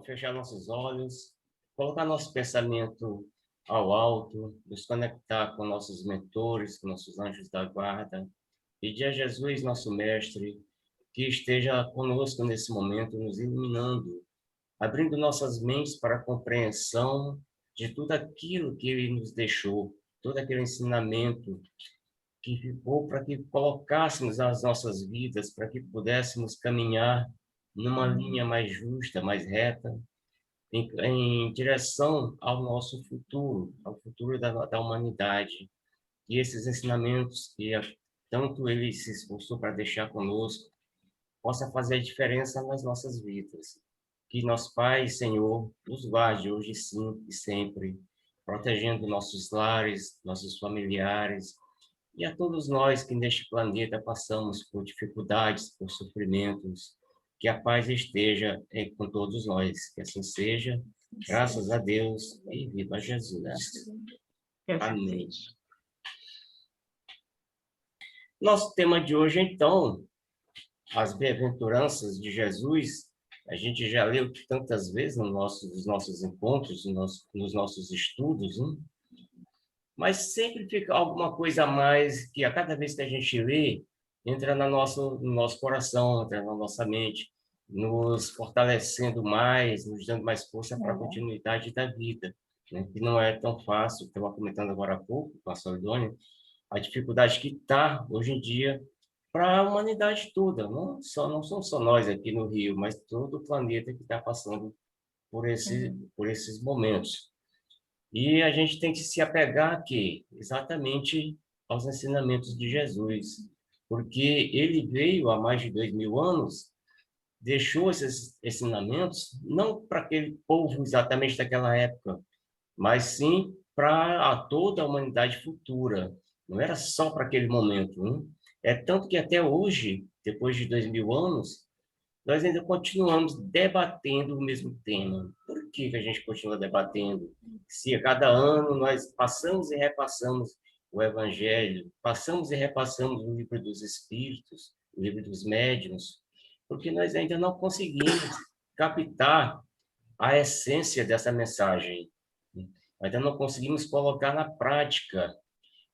fechar nossos olhos, colocar nosso pensamento ao alto, nos conectar com nossos mentores, com nossos anjos da guarda, pedir a Jesus, nosso mestre, que esteja conosco nesse momento, nos iluminando, abrindo nossas mentes para a compreensão de tudo aquilo que ele nos deixou, todo aquele ensinamento que ficou para que colocássemos as nossas vidas, para que pudéssemos caminhar numa linha mais justa, mais reta, em direção ao nosso futuro, ao futuro da humanidade. E esses ensinamentos que tanto ele se esforçou para deixar conosco, possa fazer a diferença nas nossas vidas. Que nosso Pai, Senhor, nos guarde hoje sim e sempre, protegendo nossos lares, nossos familiares, e a todos nós que neste planeta passamos por dificuldades, por sofrimentos, que a paz esteja com todos nós. Que assim seja, graças a Deus e viva Jesus. Amém. Nosso tema de hoje, então, as bem-aventuranças de Jesus. A gente já leu tantas vezes nos nossos encontros, nos nossos estudos, né? Mas sempre fica alguma coisa a mais que a cada vez que a gente lê, entra no nosso coração, entra na nossa mente, nos fortalecendo mais, nos dando mais força para a continuidade da vida, né? Que não é tão fácil. Estava comentando agora há pouco com a Soldônia, a dificuldade que está hoje em dia para a humanidade toda, não são só nós aqui no Rio, mas todo o planeta que está passando por esses momentos. E a gente tem que se apegar aqui, exatamente aos ensinamentos de Jesus, porque ele veio há mais de 2000 anos, deixou esses ensinamentos não para aquele povo exatamente daquela época, mas sim para toda a humanidade futura. Não era só para aquele momento, né? É tanto que até hoje, depois de 2000 anos, nós ainda continuamos debatendo o mesmo tema. Por que que a gente continua debatendo? Se a cada ano nós passamos e repassamos o Evangelho, passamos e repassamos o livro dos Espíritos, o livro dos Médiuns, porque nós ainda não conseguimos captar a essência dessa mensagem. Ainda não conseguimos colocar na prática,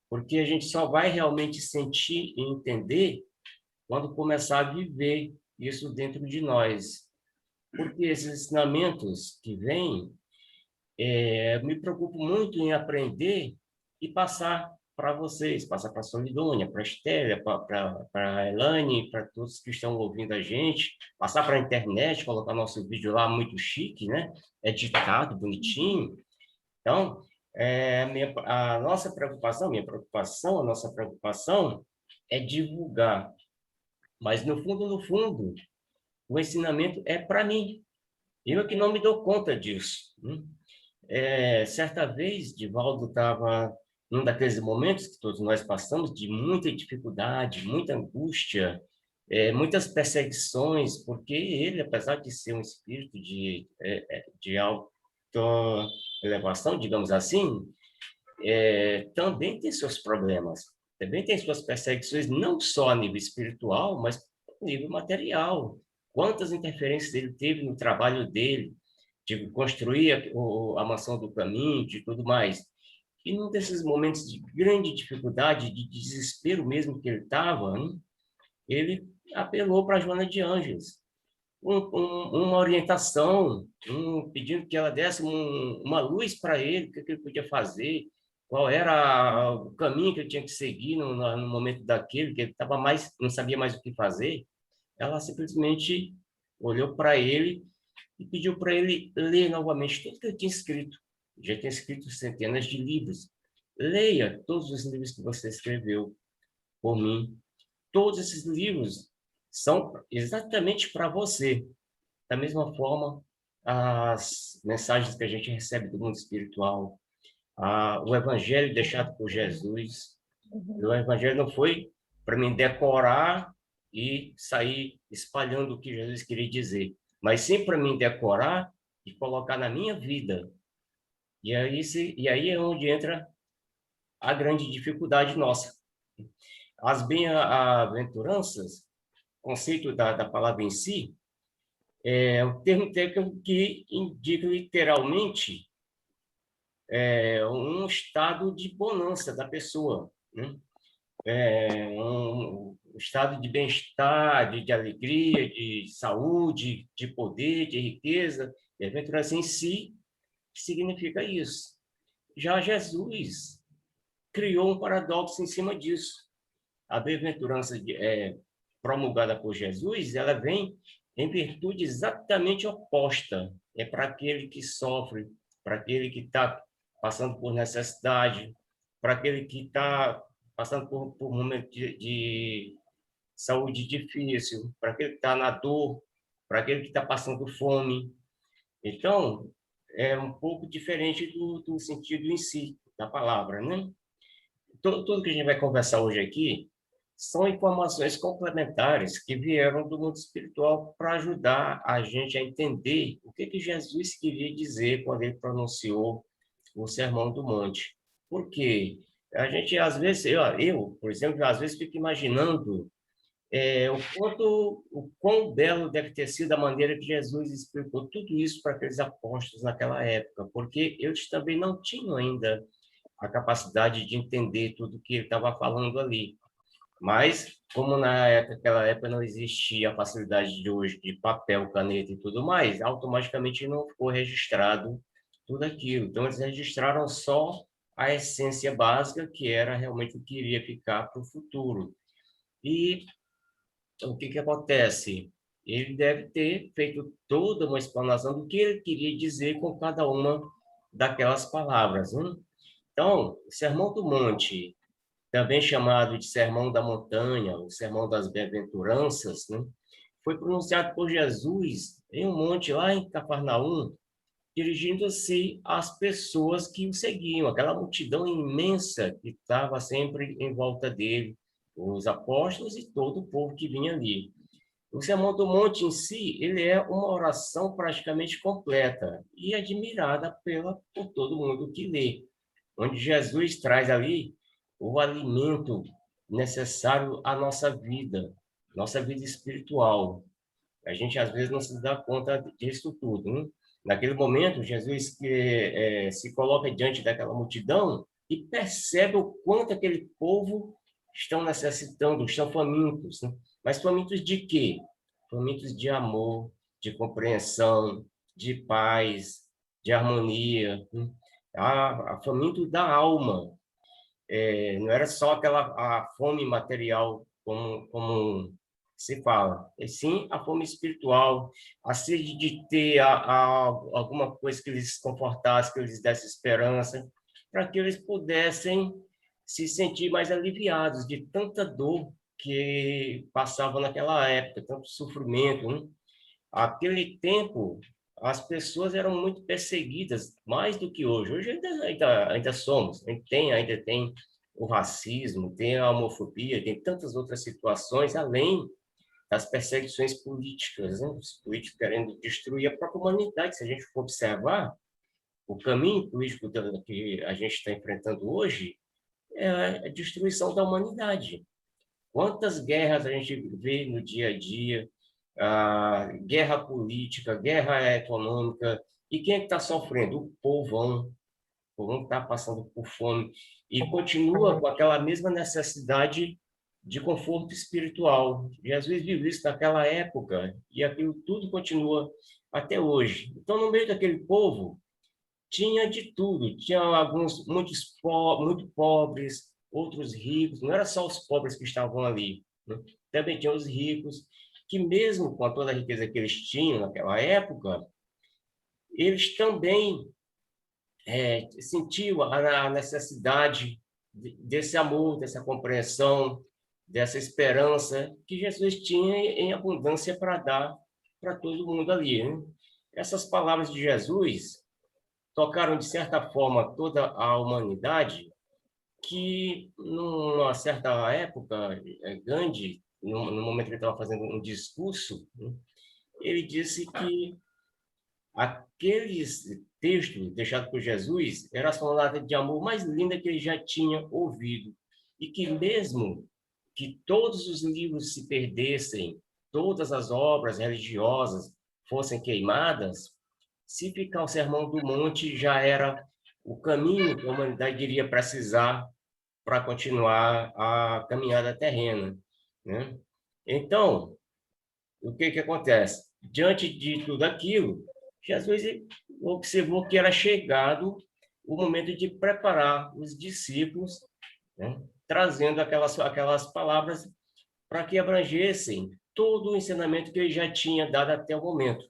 porque a gente só vai realmente sentir e entender quando começar a viver isso dentro de nós. Porque esses ensinamentos que vêm, me preocupo muito em aprender e passar para vocês, passar para a Solidônia, para a Estélia, para a Elane, para todos que estão ouvindo a gente, passar para a internet, colocar nosso vídeo lá muito chique, né? Editado, bonitinho. Então, a nossa preocupação, a nossa preocupação é divulgar. Mas, no fundo, o ensinamento é para mim. Eu é que não me dou conta disso, né? Certa vez, Divaldo estava num daqueles momentos que todos nós passamos de muita dificuldade, muita angústia, muitas perseguições, porque ele, apesar de ser um espírito de alta elevação, digamos assim, também tem seus problemas, também tem suas perseguições, não só a nível espiritual, mas a nível material. Quantas interferências ele teve no trabalho dele, de construir a mansão do caminho, de tudo mais. E num desses momentos de grande dificuldade, de desespero mesmo que ele estava, né, ele apelou para a Joana de Ângeles, uma orientação, pedindo que ela desse uma luz para ele, o que ele podia fazer, qual era o caminho que ele tinha que seguir no momento daquele, que ele estava mais, não sabia mais o que fazer. Ela simplesmente olhou para ele e pediu para ele ler novamente tudo que ele tinha escrito. Já tinha escrito centenas de livros. Leia todos os livros que você escreveu por mim. Todos esses livros são exatamente para você. Da mesma forma, as mensagens que a gente recebe do mundo espiritual, o evangelho deixado por Jesus, o evangelho não foi para mim decorar e sair espalhando o que Jesus queria dizer, mas sim para mim decorar e colocar na minha vida. E aí é onde entra a grande dificuldade nossa. As bem-aventuranças, conceito da palavra em si, É um termo técnico que indica literalmente um estado de bonança da pessoa, né? Um estado de bem-estar, de alegria, de saúde, de poder, de riqueza. Bem-aventurança em si significa isso. Já Jesus criou um paradoxo em cima disso. A bem-aventurança promulgada por Jesus, ela vem em virtude exatamente oposta. É para aquele que sofre, para aquele que está passando por necessidade, para aquele que está passando por um momento de saúde difícil, para aquele que está na dor, para aquele que está passando fome. Então, é um pouco diferente do sentido em si da palavra, né? Tudo que a gente vai conversar hoje aqui são informações complementares que vieram do mundo espiritual para ajudar a gente a entender o que Jesus queria dizer quando ele pronunciou o Sermão do Monte. Porque a gente, às vezes, por exemplo, às vezes fico imaginando o quão belo deve ter sido a maneira que Jesus explicou tudo isso para aqueles apóstolos naquela época, porque eles também não tinham ainda a capacidade de entender tudo que ele estava falando ali. Mas, como naquela época não existia a facilidade de hoje de papel, caneta e tudo mais, automaticamente não ficou registrado tudo aquilo. Então, eles registraram só a essência básica, que era realmente o que iria ficar para o futuro. E o que acontece? Ele deve ter feito toda uma explanação do que ele queria dizer com cada uma daquelas palavras, né? Então, o Sermão do Monte, também chamado de Sermão da Montanha, o Sermão das Bem-aventuranças, né? Foi pronunciado por Jesus em um monte lá em Cafarnaum, dirigindo-se às pessoas que o seguiam, aquela multidão imensa que estava sempre em volta dele, os apóstolos e todo o povo que vinha ali. O Sermão do Monte em si, ele é uma oração praticamente completa e admirada por todo mundo que lê, onde Jesus traz ali o alimento necessário à nossa vida espiritual. A gente às vezes não se dá conta disso tudo, né? Naquele momento, Jesus se coloca diante daquela multidão e percebe o quanto aquele povo estão necessitando, estão famintos, né? Mas famintos de quê? Famintos de amor, de compreensão, de paz, de harmonia, né? Faminto da alma. Não era só aquela a fome material como se fala, e sim a fome espiritual, a sede de ter alguma coisa que lhes confortasse, que lhes desse esperança, para que eles pudessem se sentir mais aliviados de tanta dor que passavam naquela época, tanto sofrimento, né? Aquele tempo, as pessoas eram muito perseguidas, mais do que hoje. Hoje ainda somos, ainda tem o racismo, tem a homofobia, tem tantas outras situações, além das perseguições políticas, né? Os políticos querendo destruir a própria humanidade. Se a gente for observar, o caminho político que a gente está enfrentando hoje é a destruição da humanidade. Quantas guerras a gente vê no dia a dia, guerra política, guerra econômica, e quem é que está sofrendo? O povão está passando por fome e continua com aquela mesma necessidade de conforto espiritual. Jesus viu isso naquela época e aquilo tudo continua até hoje. Então, no meio daquele povo, tinha de tudo. Tinha alguns muito pobres, outros ricos. Não era só os pobres que estavam ali, né? Também tinha os ricos, que mesmo com toda a riqueza que eles tinham naquela época, eles também sentiam a necessidade desse amor, dessa compreensão, dessa esperança que Jesus tinha em abundância para dar para todo mundo ali, né? Essas palavras de Jesus tocaram, de certa forma, toda a humanidade, que, numa certa época, Gandhi, no momento que ele estava fazendo um discurso, né, ele disse que aqueles textos deixados por Jesus era a sonata de amor mais linda que ele já tinha ouvido. E que mesmo que todos os livros se perdessem, todas as obras religiosas, fossem queimadas, se ficar o Sermão do Monte já era o caminho que a humanidade iria precisar para continuar a caminhada terrena, né? Então, o que acontece? Diante de tudo aquilo, Jesus observou que era chegado o momento de preparar os discípulos, né? Trazendo aquelas palavras para que abrangessem todo o ensinamento que ele já tinha dado até o momento.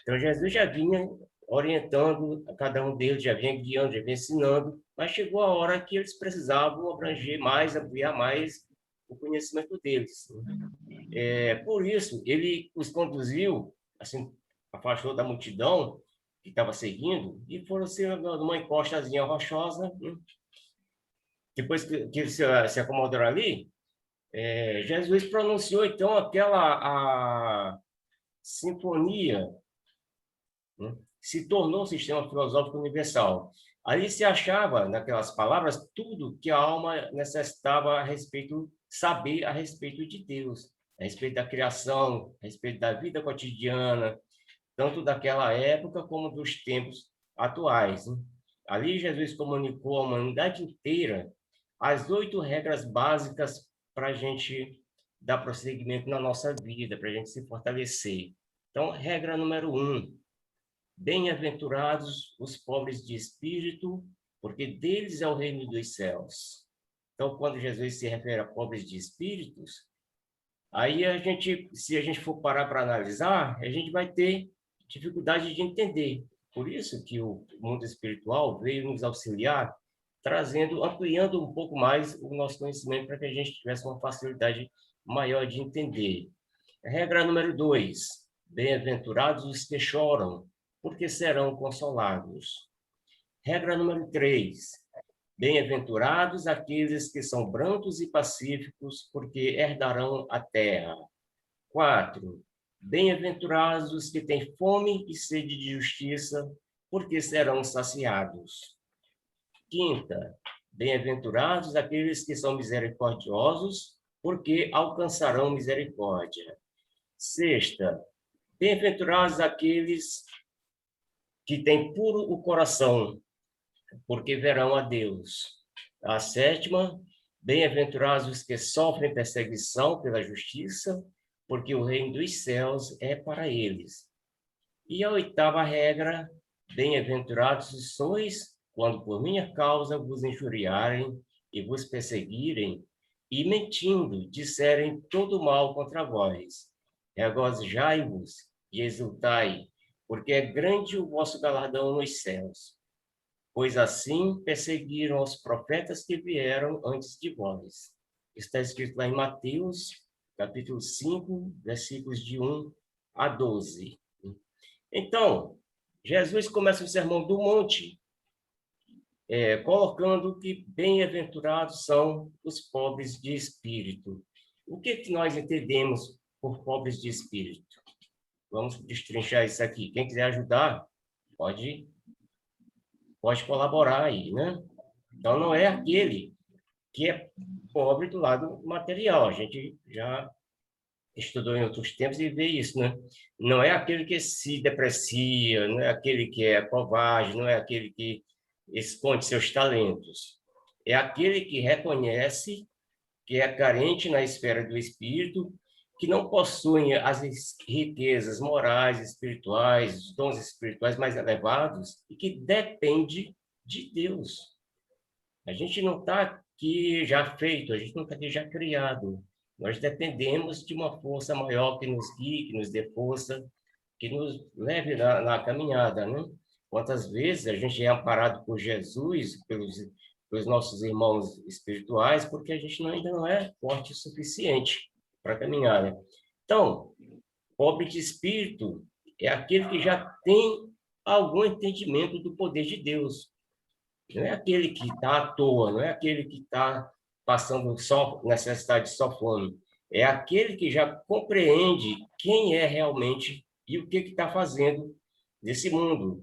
Então, Jesus já vinha orientando a cada um deles, já vinha guiando, já vinha ensinando, mas chegou a hora que eles precisavam abranger mais, ampliar mais o conhecimento deles. Por isso, ele os conduziu, assim, afastou da multidão que estava seguindo e foram ser numa encostazinha rochosa. Né? Depois que se acomodaram ali, Jesus pronunciou, então, aquela a sinfonia, né? Se tornou um sistema filosófico universal. Ali se achava, naquelas palavras, tudo que a alma necessitava saber a respeito de Deus, a respeito da criação, a respeito da vida cotidiana, tanto daquela época como dos tempos atuais. Né? Ali Jesus comunicou à humanidade inteira as 8 regras básicas para a gente dar prosseguimento na nossa vida, para a gente se fortalecer. Então, regra número 1, bem-aventurados os pobres de espírito, porque deles é o reino dos céus. Então, quando Jesus se refere a pobres de espíritos, aí se a gente for parar para analisar, a gente vai ter dificuldade de entender. Por isso que o mundo espiritual veio nos auxiliar, ampliando um pouco mais o nosso conhecimento para que a gente tivesse uma facilidade maior de entender. Regra número 2, bem-aventurados os que choram, porque serão consolados. Regra número 3, bem-aventurados aqueles que são brancos e pacíficos, porque herdarão a terra. 4, bem-aventurados os que têm fome e sede de justiça, porque serão saciados. 5, bem-aventurados aqueles que são misericordiosos, porque alcançarão misericórdia. 6, bem-aventurados aqueles que têm puro o coração, porque verão a Deus. A 7, bem-aventurados os que sofrem perseguição pela justiça, porque o reino dos céus é para eles. E a 8ª regra, bem-aventurados sois quando por minha causa vos injuriarem e vos perseguirem, e mentindo disserem todo mal contra vós. Regozijai-vos e exultai, porque é grande o vosso galardão nos céus. Pois assim perseguiram os profetas que vieram antes de vós. Está escrito lá em Mateus, capítulo 5, versículos de 1 a 12. Então, Jesus começa o Sermão do Monte, colocando que bem-aventurados são os pobres de espírito. O que nós entendemos por pobres de espírito? Vamos destrinchar isso aqui. Quem quiser ajudar, pode colaborar aí, né? Então, não é aquele que é pobre do lado material. A gente já estudou em outros tempos e vê isso, né? Não é aquele que se deprecia, não é aquele que é covarde, não é aquele que esconde seus talentos. É aquele que reconhece que é carente na esfera do espírito, que não possui as riquezas morais, espirituais, os dons espirituais mais elevados e que depende de Deus. A gente não está aqui já feito, a gente não está aqui já criado. Nós dependemos de uma força maior que nos guie, que nos dê força, que nos leve na caminhada, né? Quantas vezes a gente é amparado por Jesus, pelos nossos irmãos espirituais, porque a gente ainda não é forte o suficiente para caminhar, né? Então, pobre de espírito é aquele que já tem algum entendimento do poder de Deus. Não é aquele que está à toa, não é aquele que está passando só necessidade, só fome. É aquele que já compreende quem é realmente e o que está fazendo nesse mundo,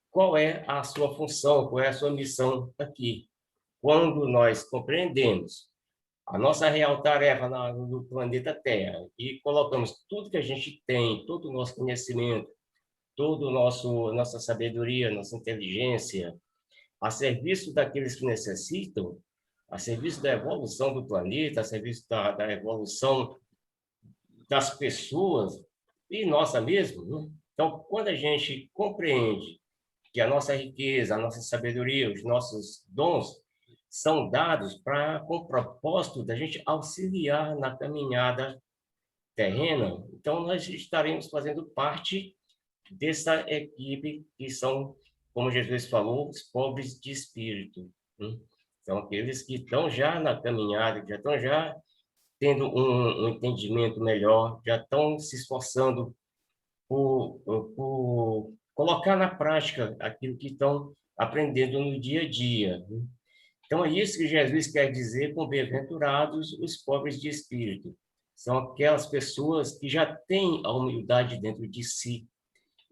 qual é a sua função, qual é a sua missão aqui. Quando nós compreendemos a nossa real tarefa no planeta Terra e colocamos tudo que a gente tem, todo o nosso conhecimento, todo o nossa sabedoria, nossa inteligência, a serviço daqueles que necessitam, a serviço da evolução do planeta, a serviço da evolução das pessoas e nossa mesmo, né? Então, quando a gente compreende que a nossa riqueza, a nossa sabedoria, os nossos dons são dados com o propósito da gente auxiliar na caminhada terrena, então nós estaremos fazendo parte dessa equipe que são, como Jesus falou, os pobres de espírito, né? São aqueles que estão já na caminhada, já estão já tendo um entendimento melhor, já estão se esforçando por colocar na prática aquilo que estão aprendendo no dia a dia, né? Então, é isso que Jesus quer dizer com bem-aventurados os pobres de espírito. São aquelas pessoas que já têm a humildade dentro de si,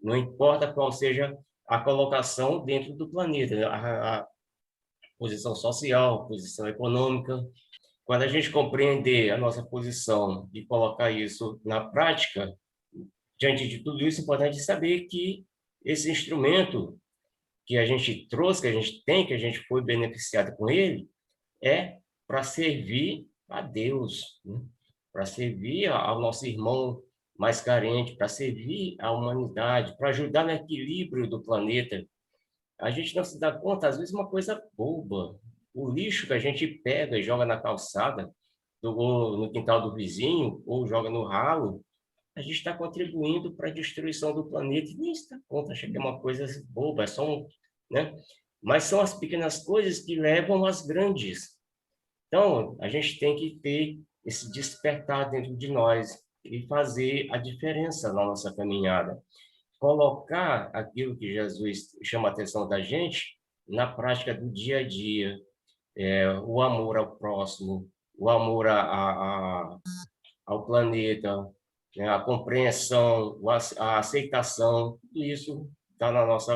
não importa qual seja a colocação dentro do planeta, a posição social, posição econômica. Quando a gente compreender a nossa posição e colocar isso na prática, diante de tudo isso, é importante saber que esse instrumento que a gente trouxe, que a gente tem, que a gente foi beneficiado com ele, é para servir a Deus, né? Para servir ao nosso irmão mais carente, para servir à humanidade, para ajudar no equilíbrio do planeta. A gente não se dá conta, às vezes, uma coisa boba. O lixo que a gente pega e joga na calçada, ou no quintal do vizinho, ou joga no ralo, a gente está contribuindo para a destruição do planeta e nem se dá conta, acha que é uma coisa boba, é só um, né? Mas são as pequenas coisas que levam às grandes. Então, a gente tem que ter esse despertar dentro de nós e fazer a diferença na nossa caminhada. Colocar aquilo que Jesus chama a atenção da gente na prática do dia a dia, o amor ao próximo, o amor ao planeta, né, a compreensão, a aceitação, tudo isso está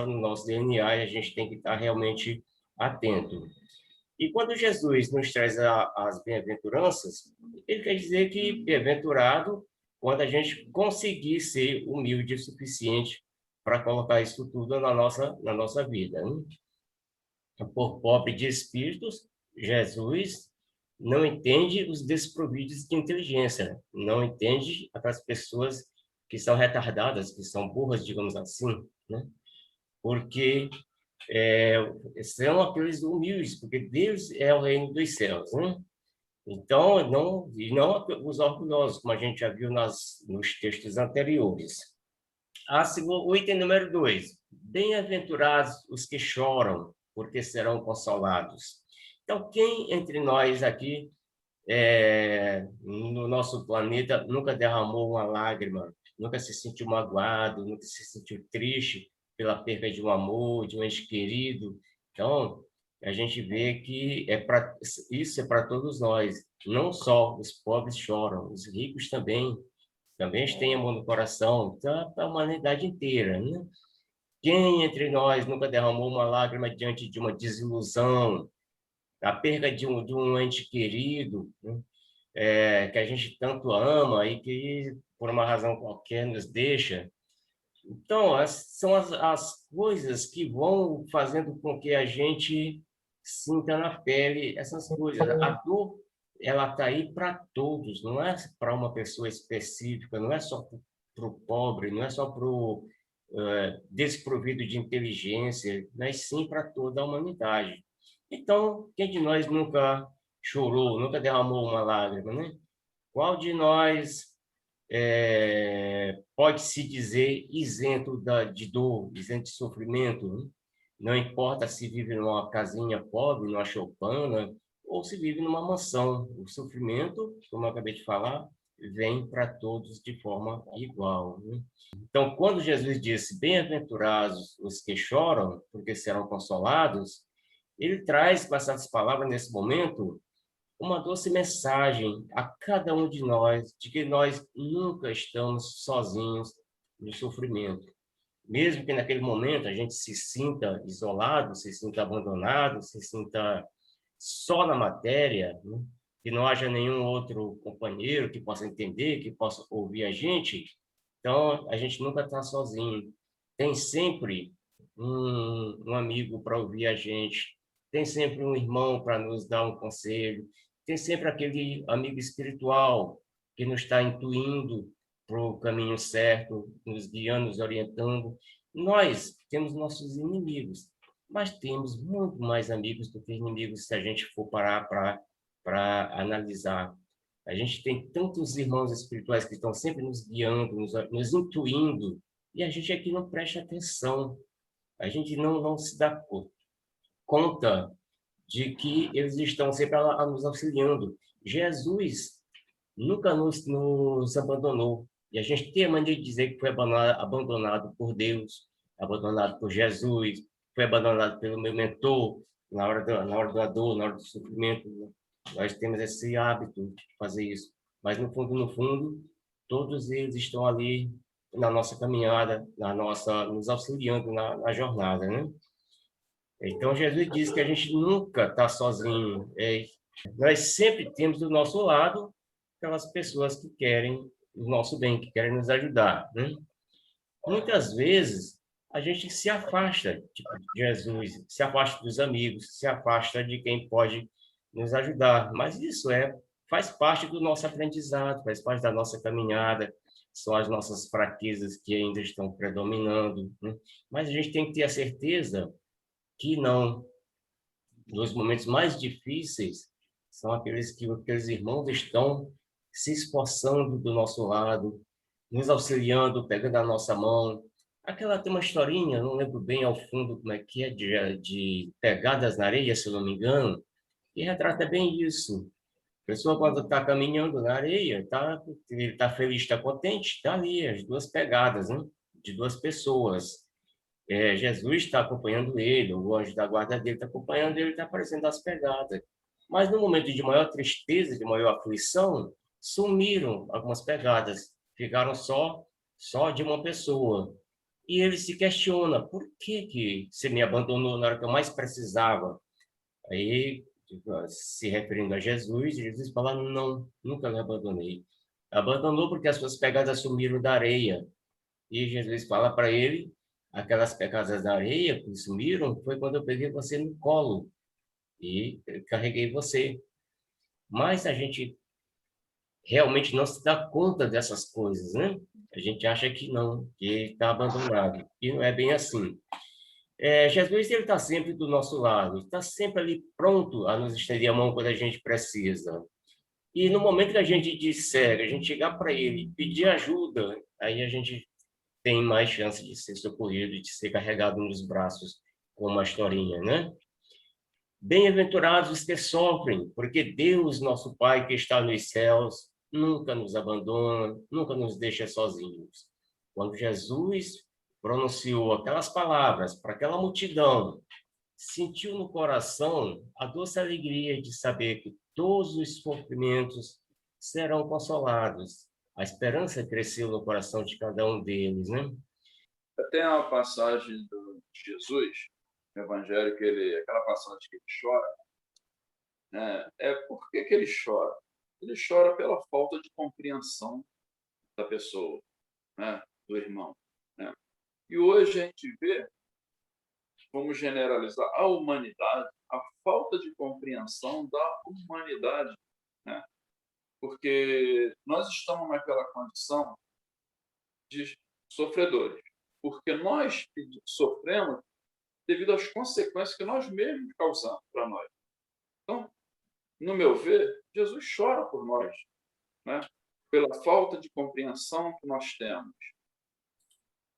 no nosso DNA e a gente tem que estar realmente atento. E quando Jesus nos traz as bem-aventuranças, ele quer dizer que bem-aventurado quando a gente conseguir ser humilde o suficiente para colocar isso tudo na nossa vida, né? Por pobre de espíritos, Jesus não entende os desprovidos de inteligência, não entende aquelas pessoas que são retardadas, que são burras, digamos assim, né? Porque é, são aqueles humildes, porque Deus é o reino dos céus, né? Então, não os orgulhosos, como a gente já viu nos textos anteriores. O item número 2. Bem-aventurados os que choram, porque serão consolados. Então, quem entre nós aqui, no nosso planeta, nunca derramou uma lágrima, nunca se sentiu magoado, nunca se sentiu triste pela perda de um amor, de um ente querido? Então, a gente vê que isso é para todos nós. Não só os pobres choram, os ricos também têm amor no coração, então, para a humanidade inteira, né? Quem entre nós nunca derramou uma lágrima diante de uma desilusão, a perda de um ente querido, né? Que a gente tanto ama e que, por uma razão qualquer, nos deixa? Então, são as coisas que vão fazendo com que a gente sinta na pele essas coisas. A dor, ela está aí para todos, não é para uma pessoa específica, não é só para o pobre, não é só para o desprovido de inteligência, mas sim para toda a humanidade. Então, quem de nós nunca chorou, nunca derramou uma lágrima, né? Qual de nós pode se dizer isento de dor, isento de sofrimento, né? Não importa se vive numa casinha pobre, numa choupana, ou se vive numa mansão. O sofrimento, como eu acabei de falar, vem para todos de forma igual, né? Então, quando Jesus disse, bem-aventurados os que choram, porque serão consolados, ele traz com essas palavras, nesse momento, uma doce mensagem a cada um de nós, de que nós nunca estamos sozinhos no sofrimento. Mesmo que naquele momento a gente se sinta isolado, se sinta abandonado, se sinta só na matéria, né? que não haja nenhum outro companheiro que possa entender, que possa ouvir a gente, então a gente nunca está sozinho. Tem sempre um amigo para ouvir a gente, tem sempre um irmão para nos dar um conselho, tem sempre aquele amigo espiritual que nos está intuindo para o caminho certo, nos guiando, nos orientando. Nós temos nossos inimigos, mas temos muito mais amigos do que inimigos se a gente for parar para analisar. A gente tem tantos irmãos espirituais que estão sempre nos guiando, nos intuindo, e a gente aqui não presta atenção. A gente não se dá conta de que eles estão sempre nos auxiliando. Jesus nunca nos abandonou. E a gente tem a mania de dizer que foi abandonado por Deus, abandonado por Jesus, foi abandonado pelo meu mentor na hora da dor, na hora do sofrimento. Nós temos esse hábito de fazer isso. Mas, no fundo, todos eles estão ali na nossa caminhada, nos auxiliando na jornada, né? Então, Jesus diz que a gente nunca está sozinho. Nós sempre temos do nosso lado aquelas pessoas que querem o nosso bem, que querem nos ajudar, né? Muitas vezes, a gente se afasta de Jesus, se afasta dos amigos, se afasta de quem pode nos ajudar. Mas isso faz parte do nosso aprendizado, faz parte da nossa caminhada, são as nossas fraquezas que ainda estão predominando, né? Mas a gente tem que ter a certeza que não, nos momentos mais difíceis, são aqueles que aqueles irmãos estão se esforçando do nosso lado, nos auxiliando, pegando a nossa mão. Aquela tem uma historinha, não lembro bem ao fundo como é que é, de pegadas na areia, se eu não me engano, e retrata bem isso. A pessoa, quando está caminhando na areia, ele está feliz, está contente, está ali, as duas pegadas, né? De duas pessoas. Jesus está acompanhando ele, o anjo da guarda dele está acompanhando ele, está aparecendo as pegadas. Mas no momento de maior tristeza, de maior aflição, sumiram algumas pegadas, ficaram só de uma pessoa. E ele se questiona, por que que você me abandonou na hora que eu mais precisava? Aí, se referindo a Jesus, Jesus fala, não, nunca me abandonei. Abandonou porque as suas pegadas sumiram da areia. E Jesus fala para ele, aquelas pegadas da areia que sumiram, foi quando eu peguei você no colo e carreguei você. Mas a gente realmente não se dá conta dessas coisas, né? A gente acha que não, que está abandonado. E não é bem assim. Jesus ele está sempre do nosso lado, está sempre ali pronto a nos estender a mão quando a gente precisa. E no momento que a gente disser, a gente chegar para ele, pedir ajuda, aí a gente tem mais chance de ser socorrido, de ser carregado nos braços, como a historinha, né? Bem-aventurados os que sofrem, porque Deus, nosso Pai que está nos céus, nunca nos abandona, nunca nos deixa sozinhos. Quando Jesus pronunciou aquelas palavras para aquela multidão, sentiu no coração a doce alegria de saber que todos os sofrimentos serão consolados. A esperança cresceu no coração de cada um deles, né? Tem uma passagem de Jesus, no Evangelho, aquela passagem que ele chora, né? Por que ele chora? Ele chora pela falta de compreensão da pessoa, né? Do irmão, né? E hoje a gente vê, vamos generalizar, a humanidade, a falta de compreensão da humanidade, né? Porque nós estamos naquela condição de sofredores, porque nós sofremos devido às consequências que nós mesmos causamos para nós. Então, no meu ver, Jesus chora por nós, né? Pela falta de compreensão que nós temos.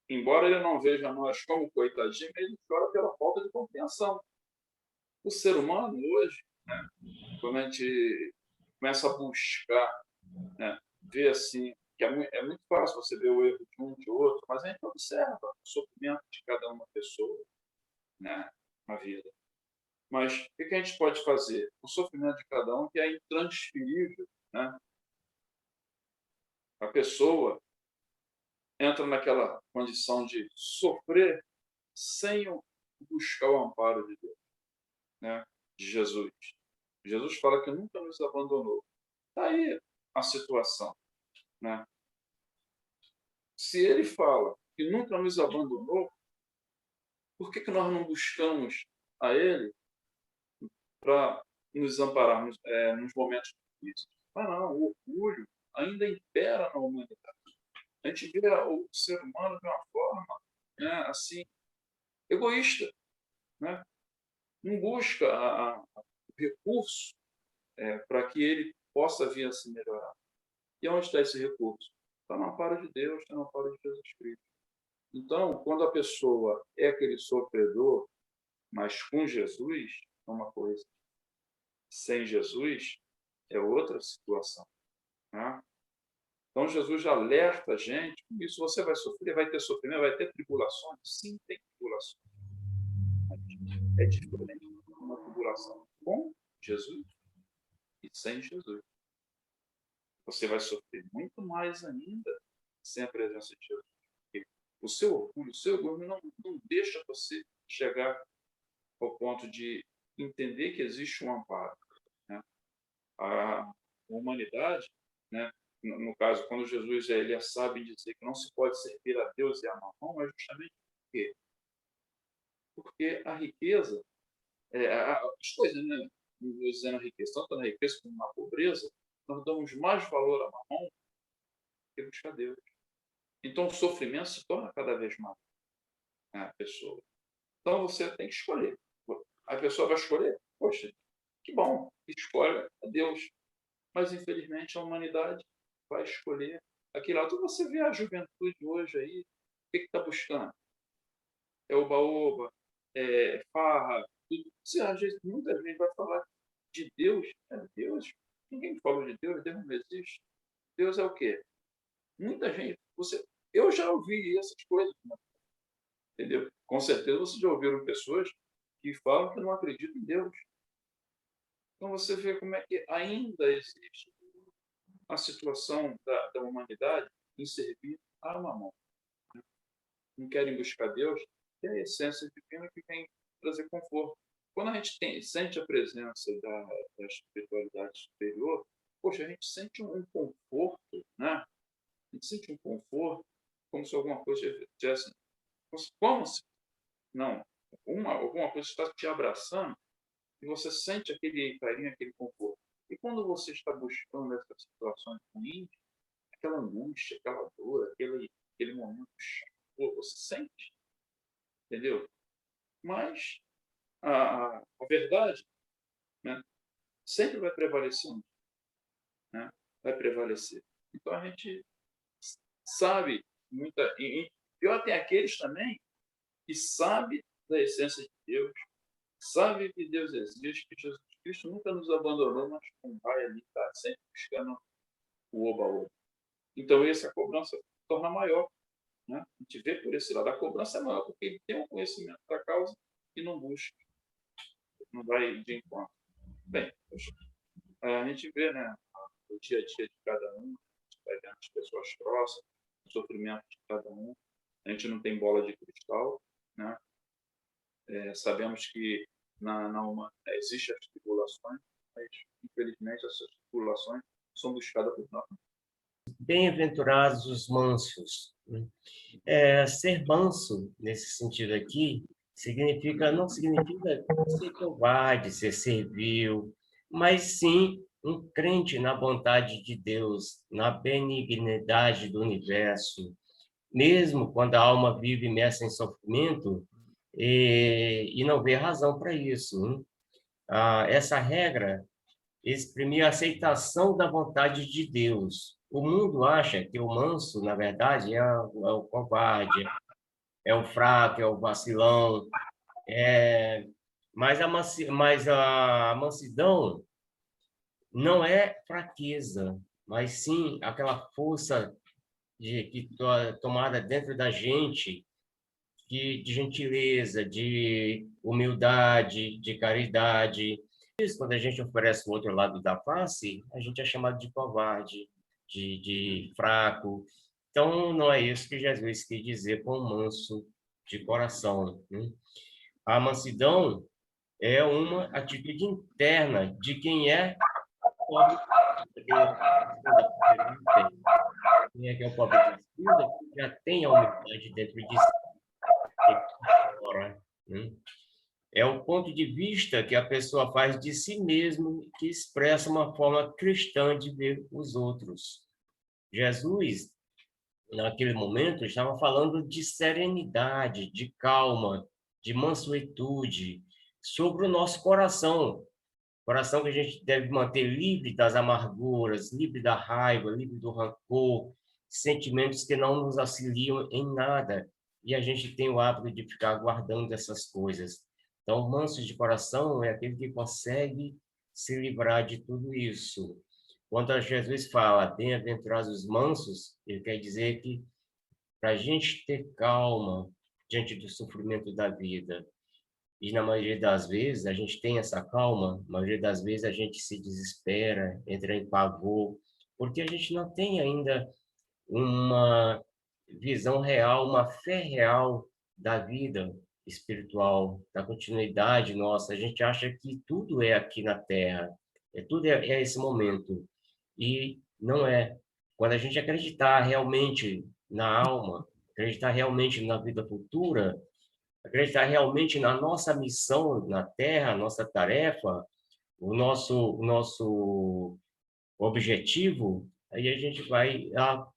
Embora ele não veja nós como coitadinhos, ele chora pela falta de compreensão. O ser humano hoje, né, quando a gente começa a buscar, né, ver assim, que é muito fácil você ver o erro de um de outro, mas a gente observa o sofrimento de cada uma pessoa, né, na vida. Mas o que a gente pode fazer? O sofrimento de cada um que é intransferível, né? A pessoa entra naquela condição de sofrer sem buscar o amparo de Deus, né? De Jesus. Jesus fala que nunca nos abandonou. Está aí a situação, né? Se ele fala que nunca nos abandonou, por que nós não buscamos a ele para nos ampararmos nos momentos difíceis? Mas não, o orgulho ainda impera na humanidade. A gente vê o ser humano de uma forma, né, assim, egoísta, né? Não busca o recurso para que ele possa vir a se melhorar. E onde está esse recurso? Está no amparo de Deus, está no amparo de Jesus Cristo. Então, quando a pessoa é aquele sofredor, mas com Jesus é uma coisa, sem Jesus é outra situação, né? Então, Jesus já alerta a gente, com isso você vai sofrer, vai ter sofrimento, vai ter tribulações. Sim, tem tribulações. É diferente uma tribulação com Jesus e sem Jesus. Você vai sofrer muito mais ainda sem a presença de Jesus. Porque o seu orgulho não deixa você chegar ao ponto de entender que existe um amparo, né? A humanidade, né? No caso, quando Jesus ele sabe dizer que não se pode servir a Deus e a Mamon, é justamente por quê? Porque a riqueza, as coisas, né? Dizendo a riqueza, tanto na riqueza como na pobreza, nós damos mais valor a Mamon que buscar Deus. Então, o sofrimento se torna cada vez mais a pessoa. Então, você tem que escolher. A pessoa vai escolher, poxa, que bom, escolhe a Deus. Mas, infelizmente, a humanidade vai escolher aquilo lá. Então, você vê a juventude hoje aí, o que está buscando? É oba-oba, é farra, tudo. Você, às vezes, muitas vezes vai falar de Deus. Deus, ninguém falou de Deus, Deus não existe. Deus é o quê? Muita gente, eu já ouvi essas coisas, entendeu? Com certeza vocês já ouviram pessoas que falam que não acreditam em Deus. Então você vê como é que ainda existe a situação da humanidade em servir a Mamon. Não querem buscar Deus, que é a essência divina que vem trazer conforto. Quando a gente sente a presença da espiritualidade superior, poxa, a gente sente um conforto, né? A gente sente um conforto, como se alguma coisa tivesse. Como se. Não. Alguma coisa está te abraçando e você sente aquele carinho, aquele conforto. E quando você está buscando essas situações ruins, aquela angústia, aquela dor, aquele momento chato, você sente, entendeu? Mas a verdade, né, sempre vai prevalecer, né? Vai prevalecer. Então a gente sabe e pior tem aqueles também que sabe da essência de Deus, sabe que Deus existe, que Jesus Cristo nunca nos abandonou, mas não vai ali, está sempre buscando o oba-oba. Então, essa cobrança torna maior, né? A gente vê por esse lado. A cobrança é maior, porque ele tem um conhecimento da causa e não busca, não vai de encontro. Bem, a gente vê, né, o dia a dia de cada um, a gente vai vendo as pessoas próximas, o sofrimento de cada um. A gente não tem bola de cristal, né? Sabemos que existem as tribulações, mas, infelizmente, essas tribulações são buscadas por nós. Bem-aventurados os mansos. Ser manso, nesse sentido aqui, não significa ser covarde, ser servil, mas sim um crente na bondade de Deus, na benignidade do universo, mesmo quando a alma vive imersa em sofrimento e não vê razão para isso, hein? Essa regra exprimir a aceitação da vontade de Deus. O mundo acha que o manso, na verdade, é o covarde, é o fraco, é o vacilão, mas a mansidão não é fraqueza, mas sim aquela força tomada dentro da gente, de gentileza, de humildade, de caridade. Quando a gente oferece o outro lado da face, a gente é chamado de covarde, de fraco. Então, não é isso que Jesus quis dizer com manso de coração, né? A mansidão é uma atitude interna de quem é pobre de espírito. Quem é que é o pobre de espírito? Que já tem a humildade dentro de si, que chora, né? É o ponto de vista que a pessoa faz de si mesmo que expressa uma forma cristã de ver os outros. Jesus, naquele momento, estava falando de serenidade, de calma, de mansuetude, sobre o nosso coração. Coração que a gente deve manter livre das amarguras, livre da raiva, livre do rancor, sentimentos que não nos auxiliam em nada. E a gente tem o hábito de ficar guardando essas coisas. Então, manso de coração é aquele que consegue se livrar de tudo isso. Quando Jesus fala, bem-aventurados os mansos, ele quer dizer que para a gente ter calma diante do sofrimento da vida, e na maioria das vezes a gente tem essa calma, na maioria das vezes a gente se desespera, entra em pavor, porque a gente não tem ainda uma visão real, uma fé real da vida espiritual, da continuidade nossa. A gente acha que tudo é aqui na Terra, tudo é esse momento. E não é. Quando a gente acreditar realmente na alma, acreditar realmente na vida futura, acreditar realmente na nossa missão na Terra, nossa tarefa, o nosso objetivo, aí a gente vai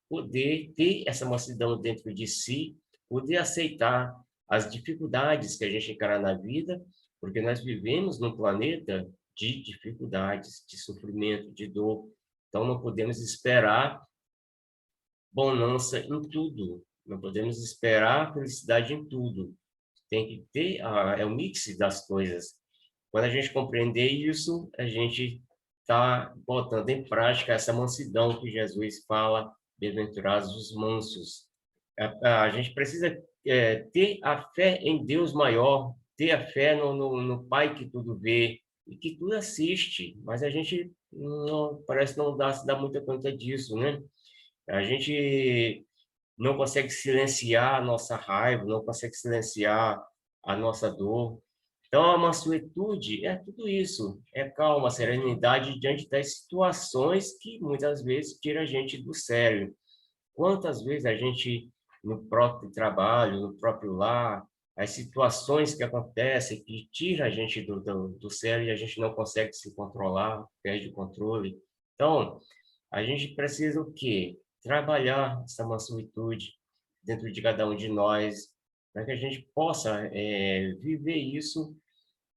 poder ter essa mansidão dentro de si, poder aceitar as dificuldades que a gente encara na vida, porque nós vivemos num planeta de dificuldades, de sofrimento, de dor. Então, não podemos esperar bonança em tudo, não podemos esperar felicidade em tudo. Tem que ter, é o mix das coisas. Quando a gente compreender isso, a gente está botando em prática essa mansidão que Jesus fala, bem-aventurados os mansos. A gente precisa ter a fé em Deus maior, ter a fé no Pai que tudo vê e que tudo assiste, mas a gente não, parece não se dá muita conta disso, né? A gente não consegue silenciar a nossa raiva, não consegue silenciar a nossa dor. Então, a mansuetude é tudo isso, é calma, serenidade diante das situações que muitas vezes tira a gente do sério. Quantas vezes a gente, no próprio trabalho, no próprio lar, as situações que acontecem, que tira a gente do sério e a gente não consegue se controlar, perde o controle. Então, a gente precisa o quê? Trabalhar essa mansuetude dentro de cada um de nós, para que a gente possa viver isso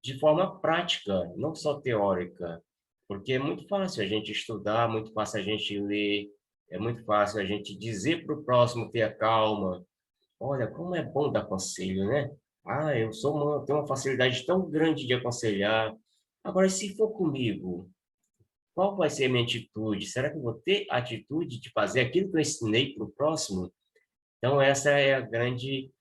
de forma prática, não só teórica, porque é muito fácil a gente estudar, muito fácil a gente ler, é muito fácil a gente dizer para o próximo ter a calma. Olha, como é bom dar conselho, né? Ah, tenho uma facilidade tão grande de aconselhar. Agora, se for comigo, qual vai ser a minha atitude? Será que eu vou ter a atitude de fazer aquilo que eu ensinei para o próximo? Então, essa é a grande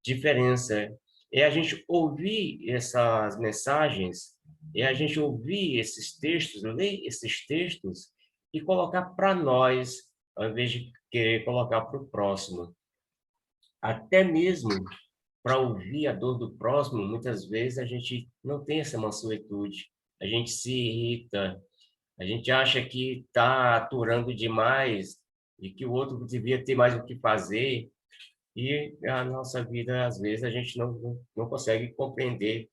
diferença. É a gente ouvir essas mensagens, é a gente ouvir esses textos, ler esses textos e colocar para nós, ao invés de querer colocar para o próximo. Até mesmo para ouvir a dor do próximo, muitas vezes a gente não tem essa mansuetude. A gente se irrita, a gente acha que está aturando demais e que o outro devia ter mais o que fazer. E a nossa vida, às vezes, a gente não consegue compreender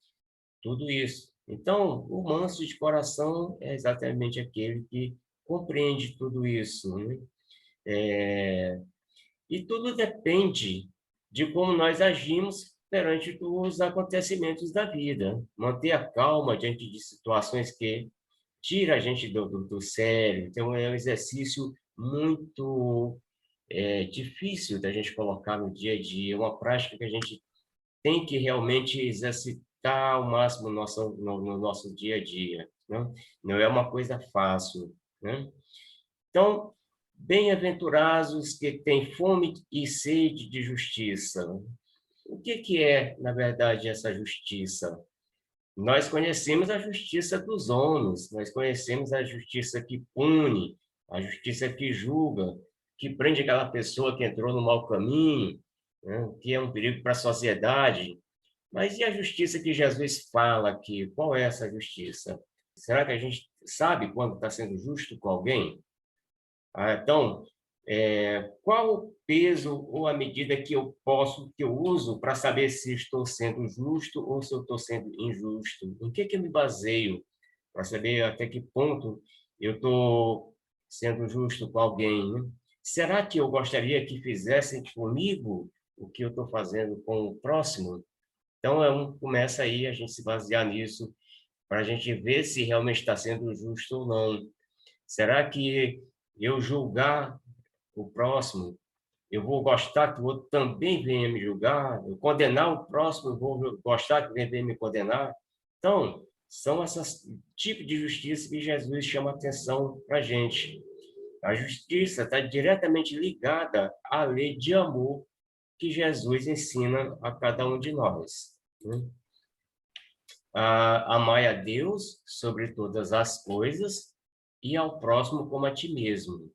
tudo isso. Então, o manso de coração é exatamente aquele que compreende tudo isso, né? E tudo depende de como nós agimos perante os acontecimentos da vida. Manter a calma diante de situações que tira a gente do sério. Então, é um exercício muito difícil da gente colocar no dia a dia, uma prática que a gente tem que realmente exercitar ao máximo no nosso dia a dia, né? Não é uma coisa fácil, né? Então, bem-aventurados que têm fome e sede de justiça. O que é, na verdade, essa justiça? Nós conhecemos a justiça dos homens, nós conhecemos a justiça que pune, a justiça que julga, que prende aquela pessoa que entrou no mau caminho, né? Que é um perigo para a sociedade. Mas e a justiça que Jesus fala aqui? Qual é essa justiça? Será que a gente sabe quando está sendo justo com alguém? Então, qual o peso ou a medida que eu uso para saber se estou sendo justo ou se eu estou sendo injusto? Em que eu me baseio para saber até que ponto eu estou sendo justo com alguém, né? Será que eu gostaria que fizessem comigo o que eu estou fazendo com o próximo? Então, começa aí a gente se basear nisso para a gente ver se realmente está sendo justo ou não. Será que eu julgar o próximo, eu vou gostar que o outro também venha me julgar? Eu condenar o próximo, eu vou gostar que ele venha me condenar? Então, são esses tipos de justiça que Jesus chama a atenção para a gente. A justiça está diretamente ligada à lei de amor que Jesus ensina a cada um de nós, né? Amai a Deus sobre todas as coisas e ao próximo como a ti mesmo.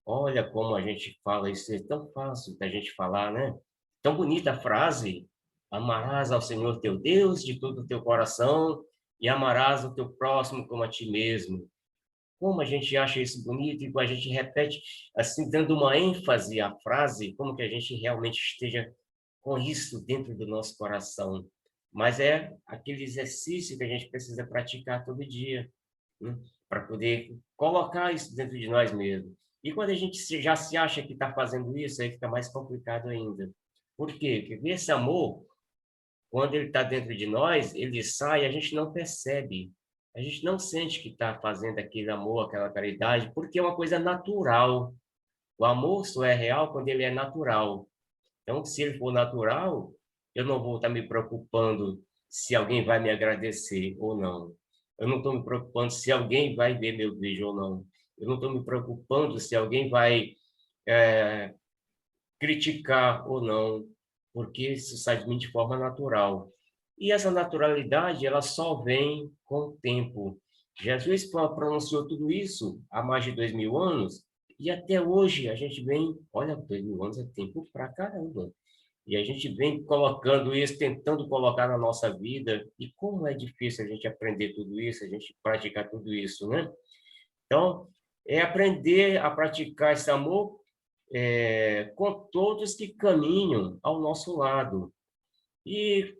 Olha como a gente fala, isso é tão fácil da gente falar, né? Tão bonita a frase: amarás ao Senhor teu Deus de todo o teu coração e amarás o teu próximo como a ti mesmo. Como a gente acha isso bonito e a gente repete assim, dando uma ênfase à frase, como que a gente realmente esteja com isso dentro do nosso coração. Mas é aquele exercício que a gente precisa praticar todo dia, né? Para poder colocar isso dentro de nós mesmos. E quando a gente já se acha que está fazendo isso, aí fica mais complicado ainda. Por quê? Porque esse amor, quando ele está dentro de nós, ele sai e a gente não percebe. A gente não sente que está fazendo aquele amor, aquela caridade, porque é uma coisa natural. O amor só é real quando ele é natural. Então, se ele for natural, eu não vou estar me preocupando se alguém vai me agradecer ou não. Eu não estou me preocupando se alguém vai ver meu vídeo ou não. Eu não estou me preocupando se alguém vai é, criticar ou não, porque isso sai de mim de forma natural. E essa naturalidade, ela só vem com o tempo. Jesus pronunciou tudo isso há mais de 2000 anos, e até hoje a gente vem, olha, 2000 anos é tempo pra caramba. E a gente vem colocando isso, tentando colocar na nossa vida, e como é difícil a gente aprender tudo isso, a gente praticar tudo isso, né? Então, é aprender a praticar esse amor com todos que caminham ao nosso lado. E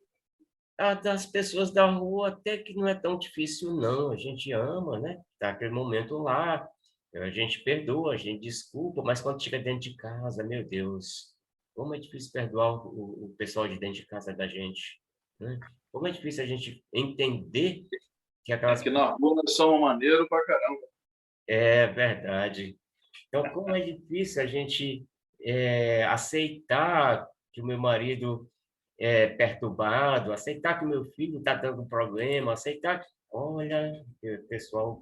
a das pessoas da rua até que não é tão difícil, não. A gente ama, né? Tá aquele momento lá, a gente perdoa, a gente desculpa, mas quando chega dentro de casa, meu Deus, como é difícil perdoar o pessoal de dentro de casa da gente, né? Como é difícil a gente entender que aquelas... Aqui na rua nós somos maneiro pra caramba. É verdade. Então, como é difícil a gente aceitar que o meu marido é perturbado, aceitar que o meu filho está dando problema, aceitar que, olha, pessoal,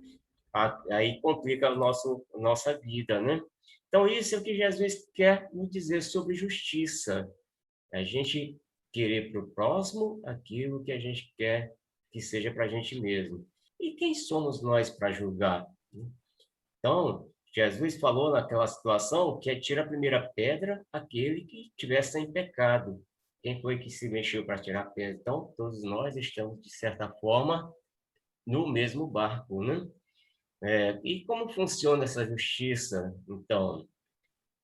aí complica a nossa vida, né? Então, isso é o que Jesus quer nos dizer sobre justiça. A gente querer para o próximo aquilo que a gente quer que seja para a gente mesmo. E quem somos nós para julgar, né? Então, Jesus falou naquela situação que tira a primeira pedra aquele que estiver sem pecado. Quem foi que se mexeu para tirar a pedra? Então, todos nós estamos, de certa forma, no mesmo barco, né? E como funciona essa justiça? Então,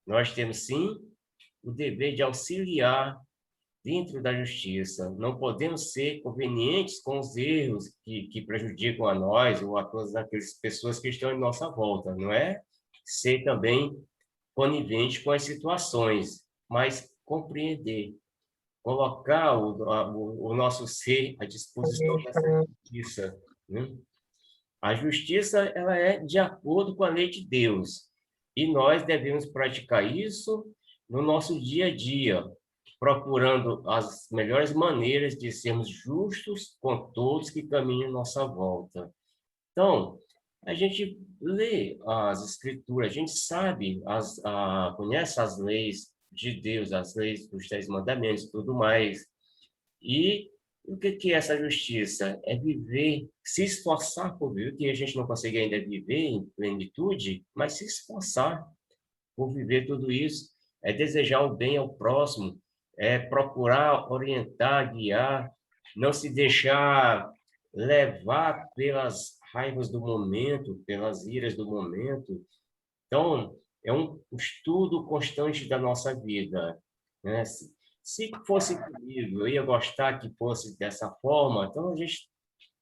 nós temos, sim, o dever de auxiliar dentro da justiça. Não podemos ser convenientes com os erros que prejudicam a nós ou a todas aquelas pessoas que estão em nossa volta, não é? Ser também conivente com as situações, mas compreender, colocar o nosso ser à disposição dessa justiça, né? A justiça, ela é de acordo com a lei de Deus, e nós devemos praticar isso no nosso dia a dia, procurando as melhores maneiras de sermos justos com todos que caminham à nossa volta. Então, a gente lê as escrituras, a gente sabe, conhece as leis de Deus, as leis dos 10 mandamentos e tudo mais. E o que é essa justiça? É viver, se esforçar por viver, que a gente não consegue ainda viver em plenitude, mas se esforçar por viver tudo isso, é desejar o bem ao próximo, é procurar orientar, guiar, não se deixar levar pelas raivas do momento, pelas iras do momento. Então, é um estudo constante da nossa vida, né? Se fosse comigo, eu ia gostar que fosse dessa forma, então a gente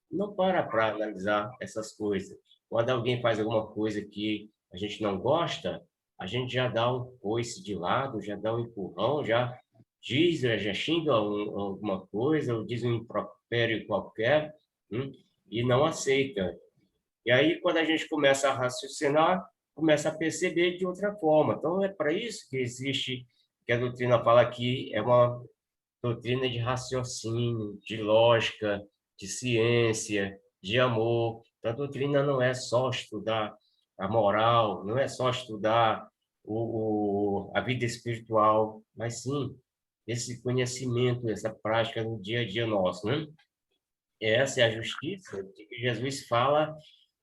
não para analisar essas coisas. Quando alguém faz alguma coisa que a gente não gosta, a gente já dá um coice de lado, já dá um empurrão, já diz, já xinga alguma coisa, ou diz um impropério qualquer, e não aceita. E aí, quando a gente começa a raciocinar, começa a perceber de outra forma. Então, é para isso que existe, que a doutrina fala aqui, é uma doutrina de raciocínio, de lógica, de ciência, de amor. Então, a doutrina não é só estudar a moral, não é só estudar a vida espiritual, mas sim esse conhecimento, essa prática no dia a dia nosso, né? Essa é a justiça de que Jesus fala.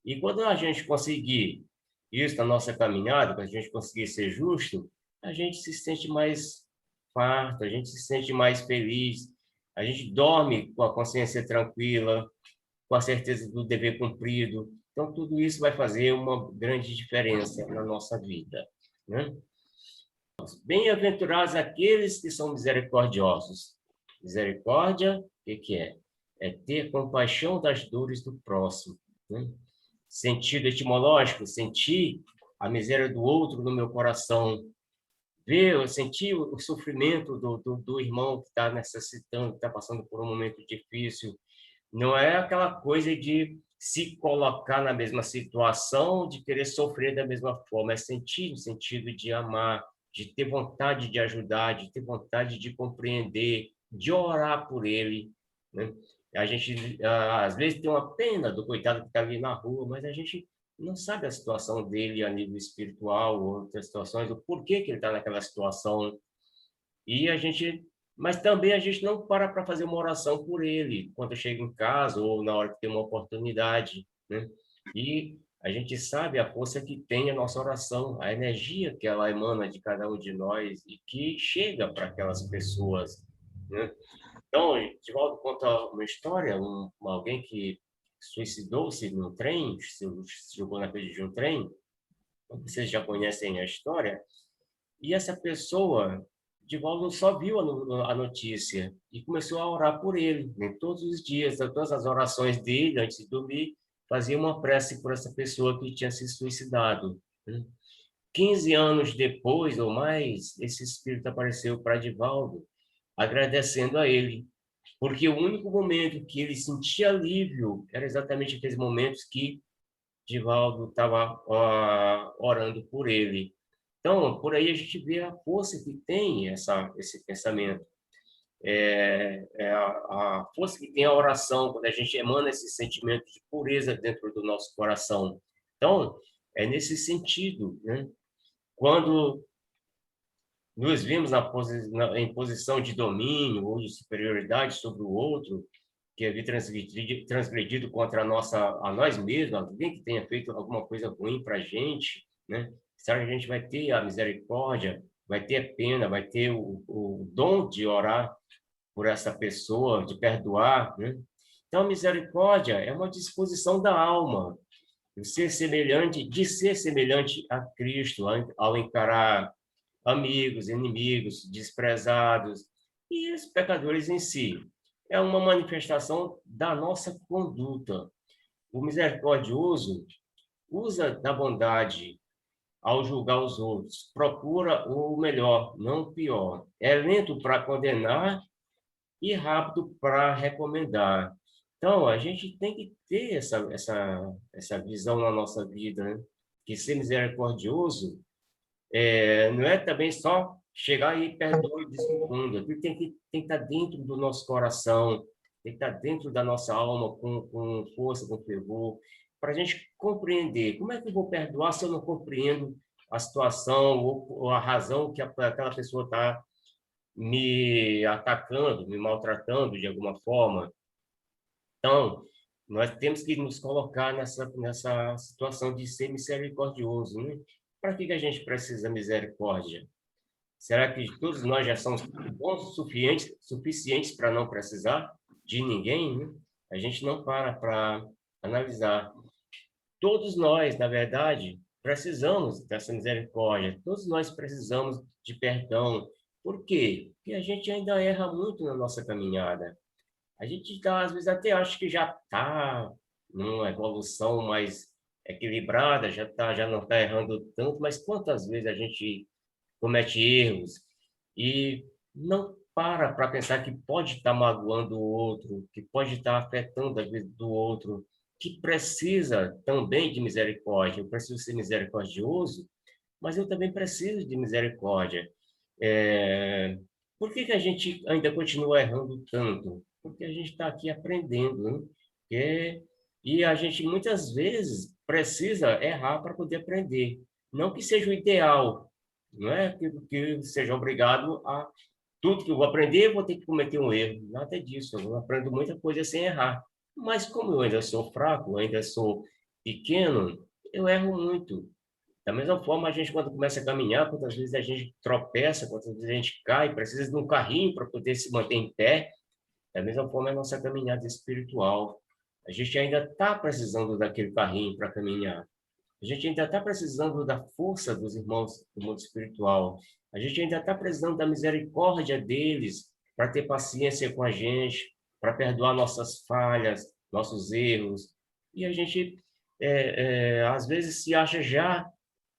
E quando a gente conseguir isso na nossa caminhada, quando a gente conseguir ser justo, a gente se sente mais farto, a gente se sente mais feliz, a gente dorme com a consciência tranquila, com a certeza do dever cumprido. Então, tudo isso vai fazer uma grande diferença na nossa vida, né? Bem-aventurados aqueles que são misericordiosos. Misericórdia, o que é? É ter compaixão das dores do próximo, né? Sentido etimológico, sentir a miséria do outro no meu coração, ver, sentir o sofrimento do irmão que está necessitando, que está passando por um momento difícil. Não é aquela coisa de se colocar na mesma situação, de querer sofrer da mesma forma, é sentir no sentido de amar, de ter vontade de ajudar, de ter vontade de compreender, de orar por ele, né? A gente, às vezes, tem uma pena do coitado que está ali na rua, mas a gente não sabe a situação dele a nível espiritual, ou outras situações, o porquê que ele está naquela situação. E a gente, mas também a gente não para fazer uma oração por ele quando chega em casa ou na hora que tem uma oportunidade, né? E a gente sabe a força que tem a nossa oração, a energia que ela emana de cada um de nós e que chega para aquelas pessoas, né? Então, Divaldo conta uma história, alguém que suicidou-se num trem, se jogou na frente de um trem. Vocês já conhecem a história. E essa pessoa, Divaldo só viu a notícia e começou a orar por ele, né? Todos os dias, todas as orações dele, antes de dormir, fazia uma prece por essa pessoa que tinha se suicidado, né? 15 anos depois ou mais, esse espírito apareceu para Divaldo, agradecendo a ele, porque o único momento que ele sentia alívio era exatamente aqueles momentos que Divaldo estava orando por ele. Então, por aí a gente vê a força que tem esse pensamento, a força que tem a oração, quando a gente emana esse sentimento de pureza dentro do nosso coração. Então, é nesse sentido, né? Quando nos vimos em posição de domínio ou de superioridade sobre o outro, que havia transgredido contra a nós mesmos, alguém que tenha feito alguma coisa ruim para a gente, né? Será que a gente vai ter a misericórdia, vai ter a pena, vai ter o dom de orar por essa pessoa, de perdoar, né? Então, a misericórdia é uma disposição da alma, de ser semelhante a Cristo, ao encarar amigos, inimigos, desprezados e os pecadores em si. É uma manifestação da nossa conduta. O misericordioso usa da bondade ao julgar os outros, procura o melhor, não o pior. É lento para condenar e rápido para recomendar. Então, a gente tem que ter essa visão na nossa vida, né? Que ser misericordioso não é também só chegar e perdoar e desculpando. Aquilo tem que estar dentro do nosso coração, tem que estar dentro da nossa alma com força, com fervor, para a gente compreender. Como é que eu vou perdoar se eu não compreendo a situação ou a razão que aquela pessoa está me atacando, me maltratando de alguma forma? Então, nós temos que nos colocar nessa situação de ser misericordioso, né? Para que a gente precisa de misericórdia? Será que todos nós já somos bons o suficientes para não precisar? de ninguém, né? A gente não para analisar. Todos nós, na verdade, precisamos dessa misericórdia. Todos nós precisamos de perdão. Por quê? Porque a gente ainda erra muito na nossa caminhada. A gente tá, às vezes até acha que já está numa evolução mais equilibrada, já não está errando tanto, mas quantas vezes a gente comete erros e não para pensar que pode estar magoando o outro, que pode estar afetando a vida do outro, que precisa também de misericórdia. Eu preciso ser misericordioso, mas eu também preciso de misericórdia. É... Por que a gente ainda continua errando tanto? Porque a gente está aqui aprendendo, né? E a gente muitas vezes precisa errar para poder aprender. Não que seja o ideal, não é que seja obrigado a tudo que eu vou aprender, eu vou ter que cometer um erro. Nada disso, eu aprendo muita coisa sem errar. Mas como eu ainda sou fraco, ainda sou pequeno, eu erro muito. Da mesma forma, a gente, quando começa a caminhar, quantas vezes a gente tropeça, quantas vezes a gente cai, precisa de um carrinho para poder se manter em pé. Da mesma forma, é a nossa caminhada espiritual. A gente ainda está precisando daquele carrinho para caminhar. A gente ainda está precisando da força dos irmãos do mundo espiritual. A gente ainda está precisando da misericórdia deles para ter paciência com a gente, para perdoar nossas falhas, nossos erros. E a gente, às vezes, se acha já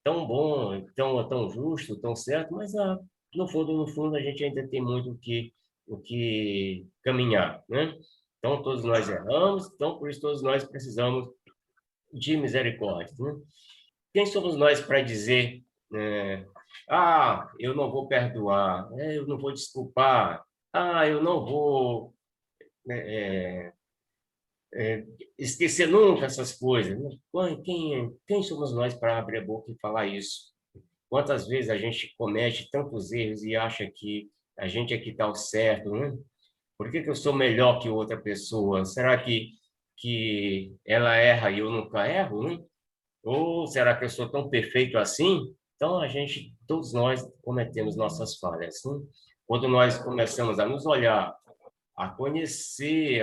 tão bom, tão justo, tão certo, mas no fundo, a gente ainda tem muito o que caminhar, né? Então, todos nós erramos, então, por isso, todos nós precisamos de misericórdia, né? Quem somos nós para dizer, eu não vou perdoar, eu não vou desculpar, eu não vou é, esquecer nunca essas coisas, né? Quem somos nós para abrir a boca e falar isso? Quantas vezes a gente comete tantos erros e acha que a gente é que está o certo, né? Por que eu sou melhor que outra pessoa? Será que ela erra e eu nunca erro, né? Ou será que eu sou tão perfeito assim? Então, todos nós cometemos nossas falhas, né? Quando nós começamos a nos olhar, a conhecer,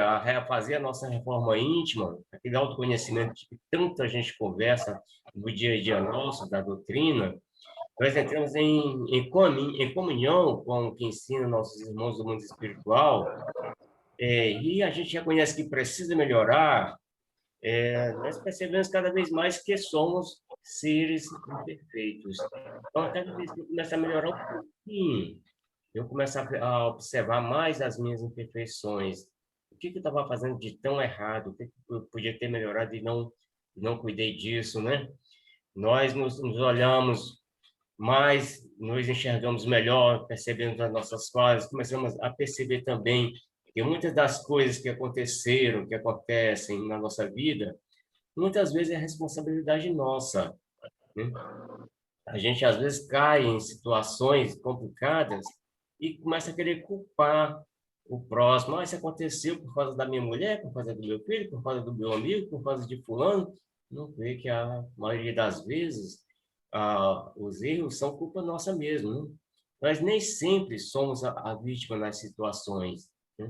fazer a nossa reforma íntima, aquele autoconhecimento que tanta gente conversa no dia a dia nosso, da doutrina, nós entramos em comunhão com o que ensina nossos irmãos do mundo espiritual, e a gente reconhece que precisa melhorar. Nós percebemos cada vez mais que somos seres imperfeitos. Então, a cada vez que eu começo a melhorar um pouquinho, eu começo a observar mais as minhas imperfeições. O que eu estava fazendo de tão errado? O que eu podia ter melhorado e não cuidei disso, né? Nós nos olhamos mais, nos enxergamos melhor, percebemos as nossas falhas, começamos a perceber também que muitas das coisas que aconteceram, que acontecem na nossa vida, muitas vezes é responsabilidade nossa, né? A gente às vezes cai em situações complicadas e começa a querer culpar o próximo. Isso aconteceu por causa da minha mulher, por causa do meu filho, por causa do meu amigo, por causa de fulano. Não vê que a maioria das vezes os erros são culpa nossa mesmo, né? Nós nem sempre somos a vítima nas situações, né?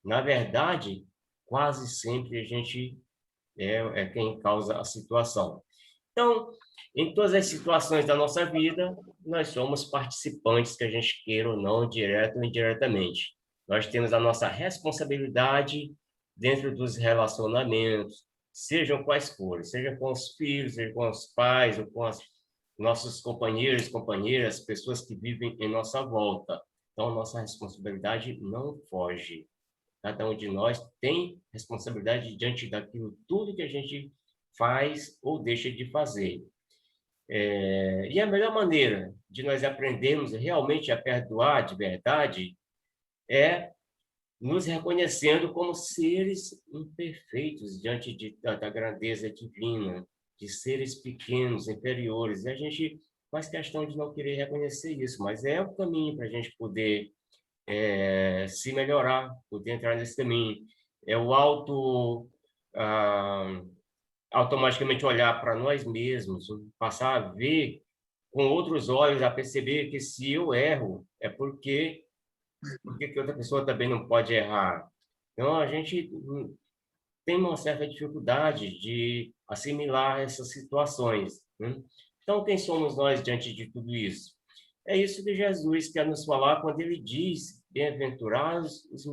Na verdade, quase sempre a gente é quem causa a situação. Então, em todas as situações da nossa vida, nós somos participantes, que a gente queira ou não, direto ou indiretamente. Nós temos a nossa responsabilidade dentro dos relacionamentos, sejam quais forem, seja com os filhos, seja com os pais, ou com nossos companheiros, companheiras, pessoas que vivem em nossa volta. Então, nossa responsabilidade não foge. Cada um de nós tem responsabilidade diante daquilo tudo que a gente faz ou deixa de fazer. E a melhor maneira de nós aprendermos realmente a perdoar de verdade é nos reconhecendo como seres imperfeitos diante da grandeza divina, de seres pequenos, inferiores. E a gente faz questão de não querer reconhecer isso, mas é o caminho para a gente poder se melhorar, poder entrar nesse caminho. É o ah, automaticamente olhar para nós mesmos, passar a ver com outros olhos, a perceber que se eu erro, é porque que outra pessoa também não pode errar. Então, a gente tem uma certa dificuldade de assimilar essas situações, né? Então, quem somos nós diante de tudo isso? É isso que Jesus quer nos falar quando ele diz: bem-aventurados os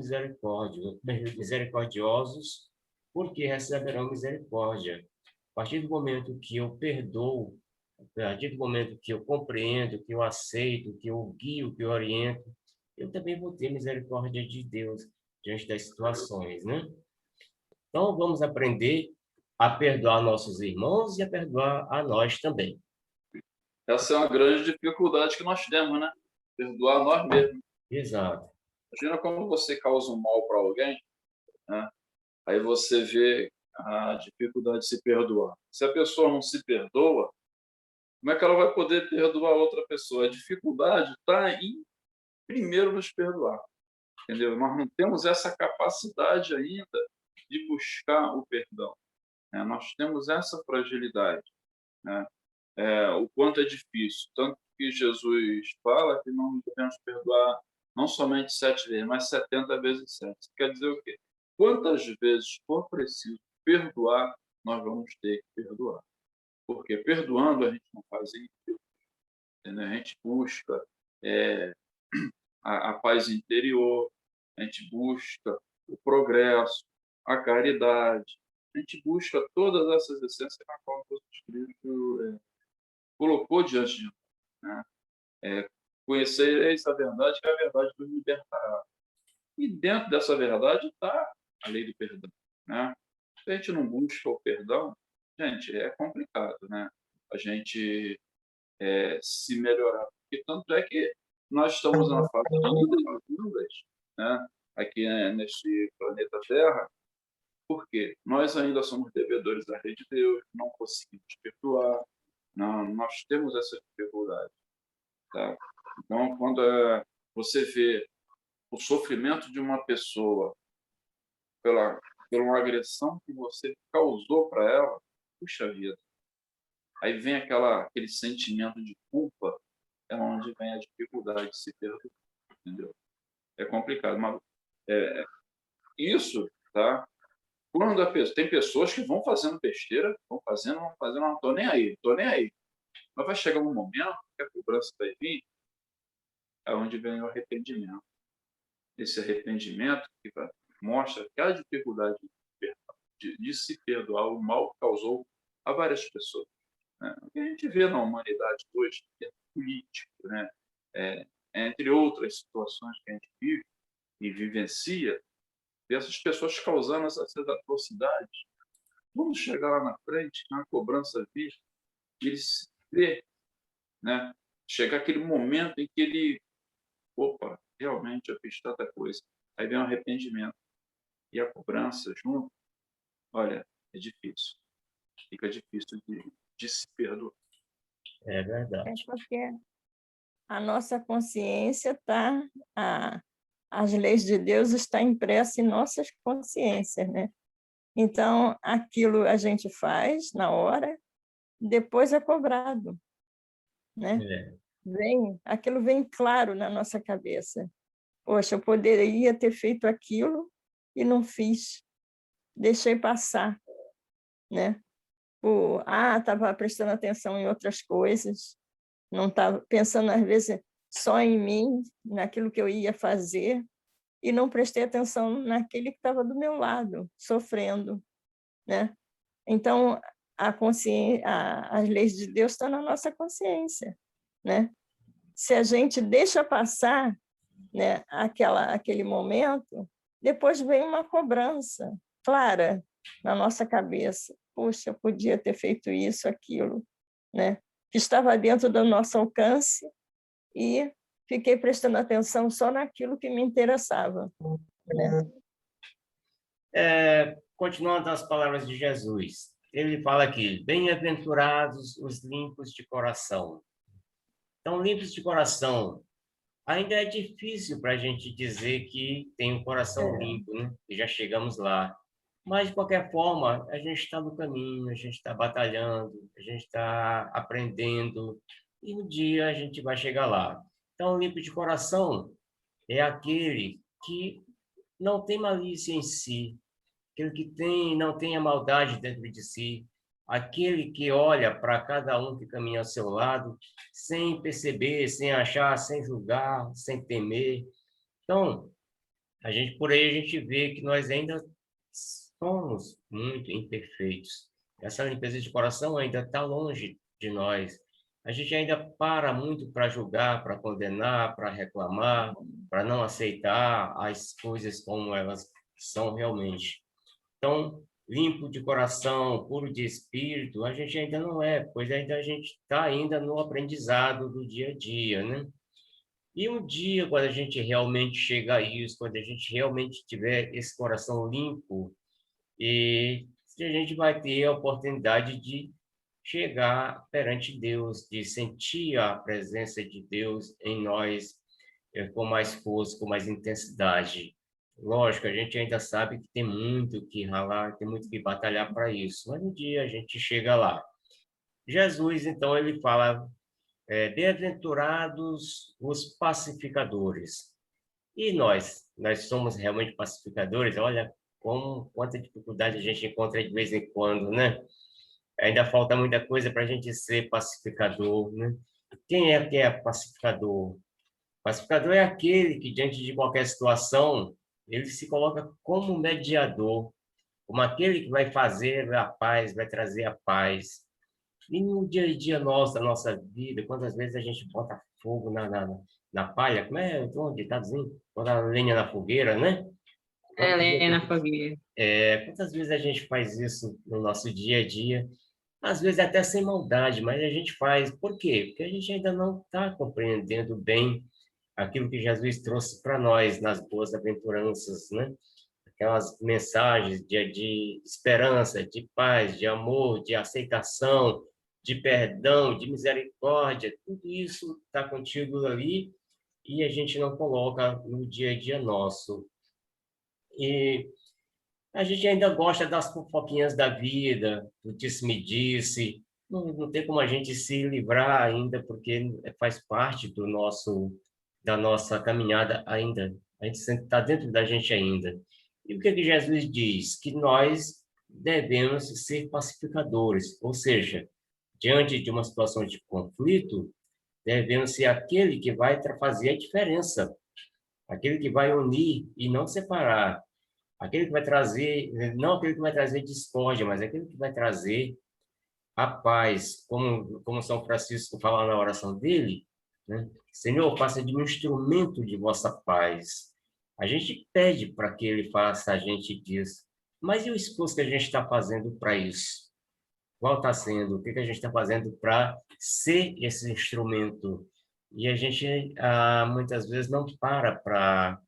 misericordiosos, porque receberão misericórdia. A partir do momento que eu perdoo, a partir do momento que eu compreendo, que eu aceito, que eu guio, que eu oriento, eu também vou ter misericórdia de Deus diante das situações, né? Então, vamos aprender a perdoar nossos irmãos e a perdoar a nós também. Essa é uma grande dificuldade que nós temos, né? Perdoar nós mesmos. Exato. Imagina quando você causa um mal para alguém, né? Aí você vê a dificuldade de se perdoar. Se a pessoa não se perdoa, como é que ela vai poder perdoar outra pessoa? A dificuldade está em, primeiro, nos perdoar, entendeu? Nós não temos essa capacidade ainda de buscar o perdão, né? Nós temos essa fragilidade, né? O quanto é difícil. Tanto que Jesus fala que não devemos perdoar não somente 7 vezes, mas 70 vezes 7. Isso quer dizer o quê? Quantas vezes for preciso perdoar, nós vamos ter que perdoar. Porque perdoando a gente não faz isso, entendeu? A gente busca a paz interior, a gente busca o progresso, a caridade, a gente busca todas essas essências na qual o Espírito colocou diante de nós, né? Conhecereis a verdade, que a verdade nos libertará. E dentro dessa verdade está a lei do perdão, né? Se a gente não busca o perdão, gente, é complicado, né? A gente se melhorar. Porque tanto é que nós estamos na fase das dúvidas, né? Aqui neste planeta Terra, porque nós ainda somos devedores da lei de Deus, não conseguimos perdoar, não, nós temos essa dificuldade, tá? Então, quando você vê o sofrimento de uma pessoa pela uma agressão que você causou para ela, puxa vida, aí vem aquele sentimento de culpa, é onde vem a dificuldade de se perdoar, entendeu? É complicado, mas isso, tá? Quando tem pessoas que vão fazendo besteira, vão fazendo, não tô nem aí, tô nem aí. Mas vai chegar um momento que a cobrança vai vir, é onde vem o arrependimento. Esse arrependimento que mostra aquela dificuldade de se perdoar o mal que causou a várias pessoas, né? O que a gente vê na humanidade hoje, que é político, né? Entre outras situações que a gente vive e vivencia, e essas pessoas causando essas atrocidades, vamos chegar lá na frente, na cobrança vir, ele se vê, né? Chegar aquele momento em que ele, opa, realmente eu fiz tanta coisa. Aí vem o arrependimento e a cobrança junto, olha, é difícil. Fica difícil de se perdoar. É É verdade. porque a nossa consciência está, as leis de Deus estão impressas em nossas consciências, né? Então, aquilo a gente faz na hora, depois é cobrado, né? Aquilo vem claro na nossa cabeça. Poxa, eu poderia ter feito aquilo e não fiz, deixei passar, né? Estava prestando atenção em outras coisas, não estava pensando, às vezes, só em mim, naquilo que eu ia fazer, e não prestei atenção naquele que estava do meu lado, sofrendo, né? Então, as leis de Deus estão na nossa consciência, né? Se a gente deixa passar, né, aquele momento, depois vem uma cobrança clara na nossa cabeça. Puxa, eu podia ter feito isso, aquilo, né? Que estava dentro do nosso alcance e fiquei prestando atenção só naquilo que me interessava, né? Continuando as palavras de Jesus, ele fala aqui: bem-aventurados os limpos de coração. Então, limpos de coração, ainda é difícil para a gente dizer que tem um coração limpo, né? E já chegamos lá. Mas, de qualquer forma, a gente está no caminho, a gente está batalhando, a gente está aprendendo, e um dia a gente vai chegar lá. Então, limpo de coração é aquele que não tem malícia em si, aquele que não tem a maldade dentro de si, aquele que olha para cada um que caminha ao seu lado, sem perceber, sem achar, sem julgar, sem temer. Então, por aí a gente vê que nós ainda somos muito imperfeitos. Essa limpeza de coração ainda está longe de nós. A gente ainda para muito para julgar, para condenar, para reclamar, para não aceitar as coisas como elas são realmente. Então, limpo de coração, puro de espírito, a gente ainda não é, pois ainda a gente está ainda no aprendizado do dia a dia, né? E um dia, quando a gente realmente chegar a isso, quando a gente realmente tiver esse coração limpo, e a gente vai ter a oportunidade de chegar perante Deus, de sentir a presença de Deus em nós com mais força, com mais intensidade. Lógico, a gente ainda sabe que tem muito que ralar, tem muito que batalhar para isso, mas um dia a gente chega lá. Jesus, então, ele fala, bem-aventurados os pacificadores. E nós somos realmente pacificadores? Olha quanta dificuldade a gente encontra de vez em quando, né? Ainda falta muita coisa para a gente ser pacificador, né? Quem é que é pacificador? Pacificador é aquele que, diante de qualquer situação, ele se coloca como mediador, como aquele que vai fazer a paz, vai trazer a paz. E no dia a dia nosso, da nossa vida, quantas vezes a gente bota fogo na palha, como é um ditadozinho? Bota a lenha na fogueira, né? Helena Fogueira. Quantas vezes a gente faz isso no nosso dia a dia? Às vezes até sem maldade, mas a gente faz. Por quê? Porque a gente ainda não está compreendendo bem aquilo que Jesus trouxe para nós nas boas aventuranças, né? Aquelas mensagens de esperança, de paz, de amor, de aceitação, de perdão, de misericórdia, tudo isso está contigo ali e a gente não coloca no dia a dia nosso. E a gente ainda gosta das fofoquinhas da vida, do disse-me-disse. Não tem como a gente se livrar ainda, porque faz parte da nossa caminhada ainda. A gente está dentro da gente ainda. E o que Jesus diz? Que nós devemos ser pacificadores, ou seja, diante de uma situação de conflito, devemos ser aquele que vai fazer a diferença, aquele que vai unir e não separar, aquele que vai trazer, não aquele que vai trazer discórdia, mas aquele que vai trazer a paz, como São Francisco fala na oração dele, né? Senhor, faça de mim um instrumento de vossa paz. A gente pede para que ele faça, a gente diz, mas e o esforço que a gente está fazendo para isso? Qual está sendo? O que a gente está fazendo para ser esse instrumento? E a gente, muitas vezes, não para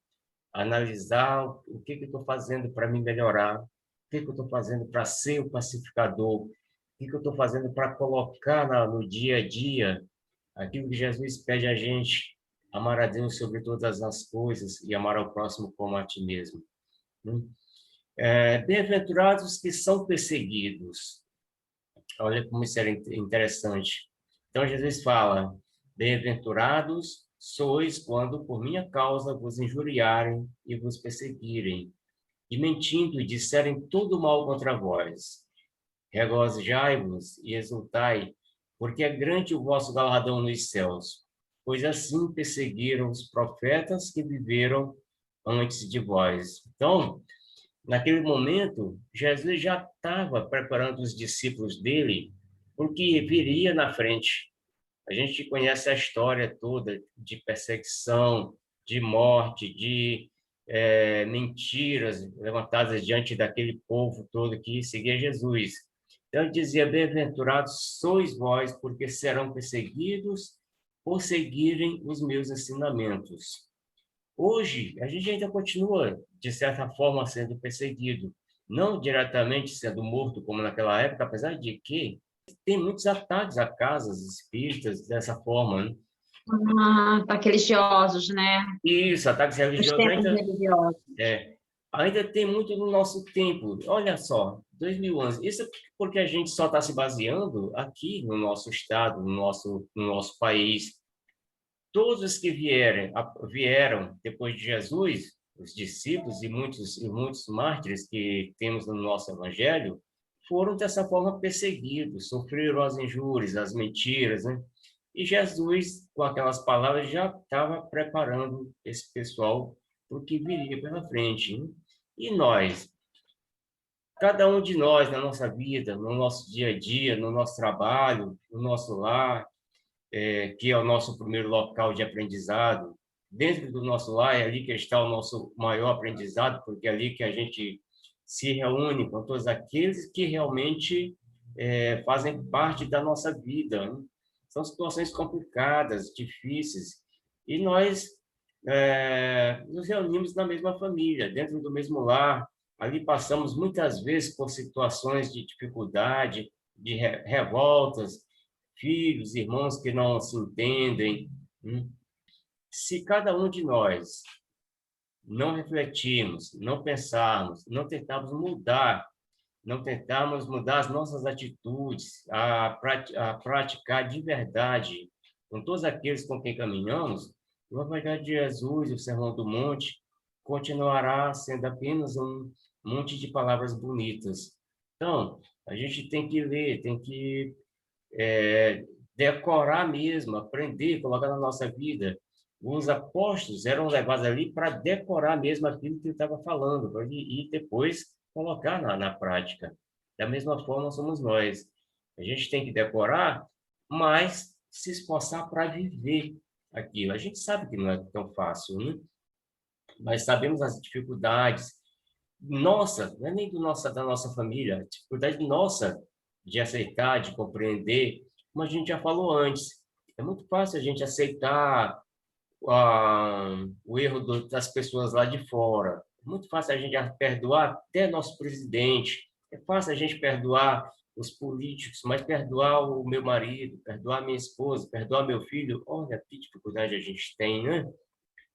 analisar o que eu estou fazendo para me melhorar, o que eu estou fazendo para ser o pacificador, o que eu estou fazendo para colocar no dia a dia aquilo que Jesus pede a gente, amar a Deus sobre todas as coisas e amar ao próximo como a ti mesmo. Bem-aventurados que são perseguidos. Olha como isso era interessante. Então, Jesus fala, bem-aventurados sois quando por minha causa vos injuriarem e vos perseguirem, e mentindo disserem todo mal contra vós. Regozijai-vos e exultai, porque é grande o vosso galardão nos céus, pois assim perseguiram os profetas que viveram antes de vós. Então, naquele momento, Jesus já estava preparando os discípulos dele porque viria na frente. A gente conhece a história toda de perseguição, de morte, de mentiras levantadas diante daquele povo todo que seguia Jesus. Então, ele dizia, bem-aventurados sois vós, porque serão perseguidos por seguirem os meus ensinamentos. Hoje, a gente ainda continua, de certa forma, sendo perseguido, não diretamente sendo morto, como naquela época, apesar de que tem muitos ataques a casas espíritas dessa forma, né? Ataques religiosos, né? Isso, ataques Os religiosos tempos religiosos. ainda tem muito no nosso tempo. Olha só, 2011. Isso porque a gente só está se baseando aqui no nosso estado, no nosso país. Todos os que vieram depois de Jesus os discípulos e muitos mártires que temos no nosso evangelho foram dessa forma perseguidos, sofreram as injúrias, as mentiras, né? E Jesus, com aquelas palavras, já estava preparando esse pessoal para o que viria pela frente, né? E nós, cada um de nós, na nossa vida, no nosso dia a dia, no nosso trabalho, no nosso lar, que é o nosso primeiro local de aprendizado, dentro do nosso lar é ali que está o nosso maior aprendizado, porque é ali que a gente se reúne com todos aqueles que realmente fazem parte da nossa vida, né? São situações complicadas, difíceis, e nós nos reunimos na mesma família, dentro do mesmo lar. Ali passamos muitas vezes por situações de dificuldade, de revoltas, filhos, irmãos que não se entendem. Se cada um de nós não refletirmos, não pensarmos, não tentarmos mudar as nossas atitudes, a praticar de verdade com todos aqueles com quem caminhamos, o Evangelho de Jesus, o Sermão do Monte, continuará sendo apenas um monte de palavras bonitas. Então, a gente tem que ler, tem que decorar mesmo, aprender, colocar na nossa vida. Os apóstolos eram levados ali para decorar mesmo aquilo que ele estava falando, e depois colocar na prática. Da mesma forma somos nós. A gente tem que decorar, mas se esforçar para viver aquilo. A gente sabe que não é tão fácil, né? Mas sabemos as dificuldades. Nossa, não é nem da nossa família, a dificuldade nossa de aceitar, de compreender, como a gente já falou antes. É muito fácil a gente aceitar o erro das pessoas lá de fora. É muito fácil a gente perdoar até nosso presidente. É fácil a gente perdoar os políticos, mas perdoar o meu marido, perdoar minha esposa, perdoar meu filho, olha que dificuldade a gente tem, né?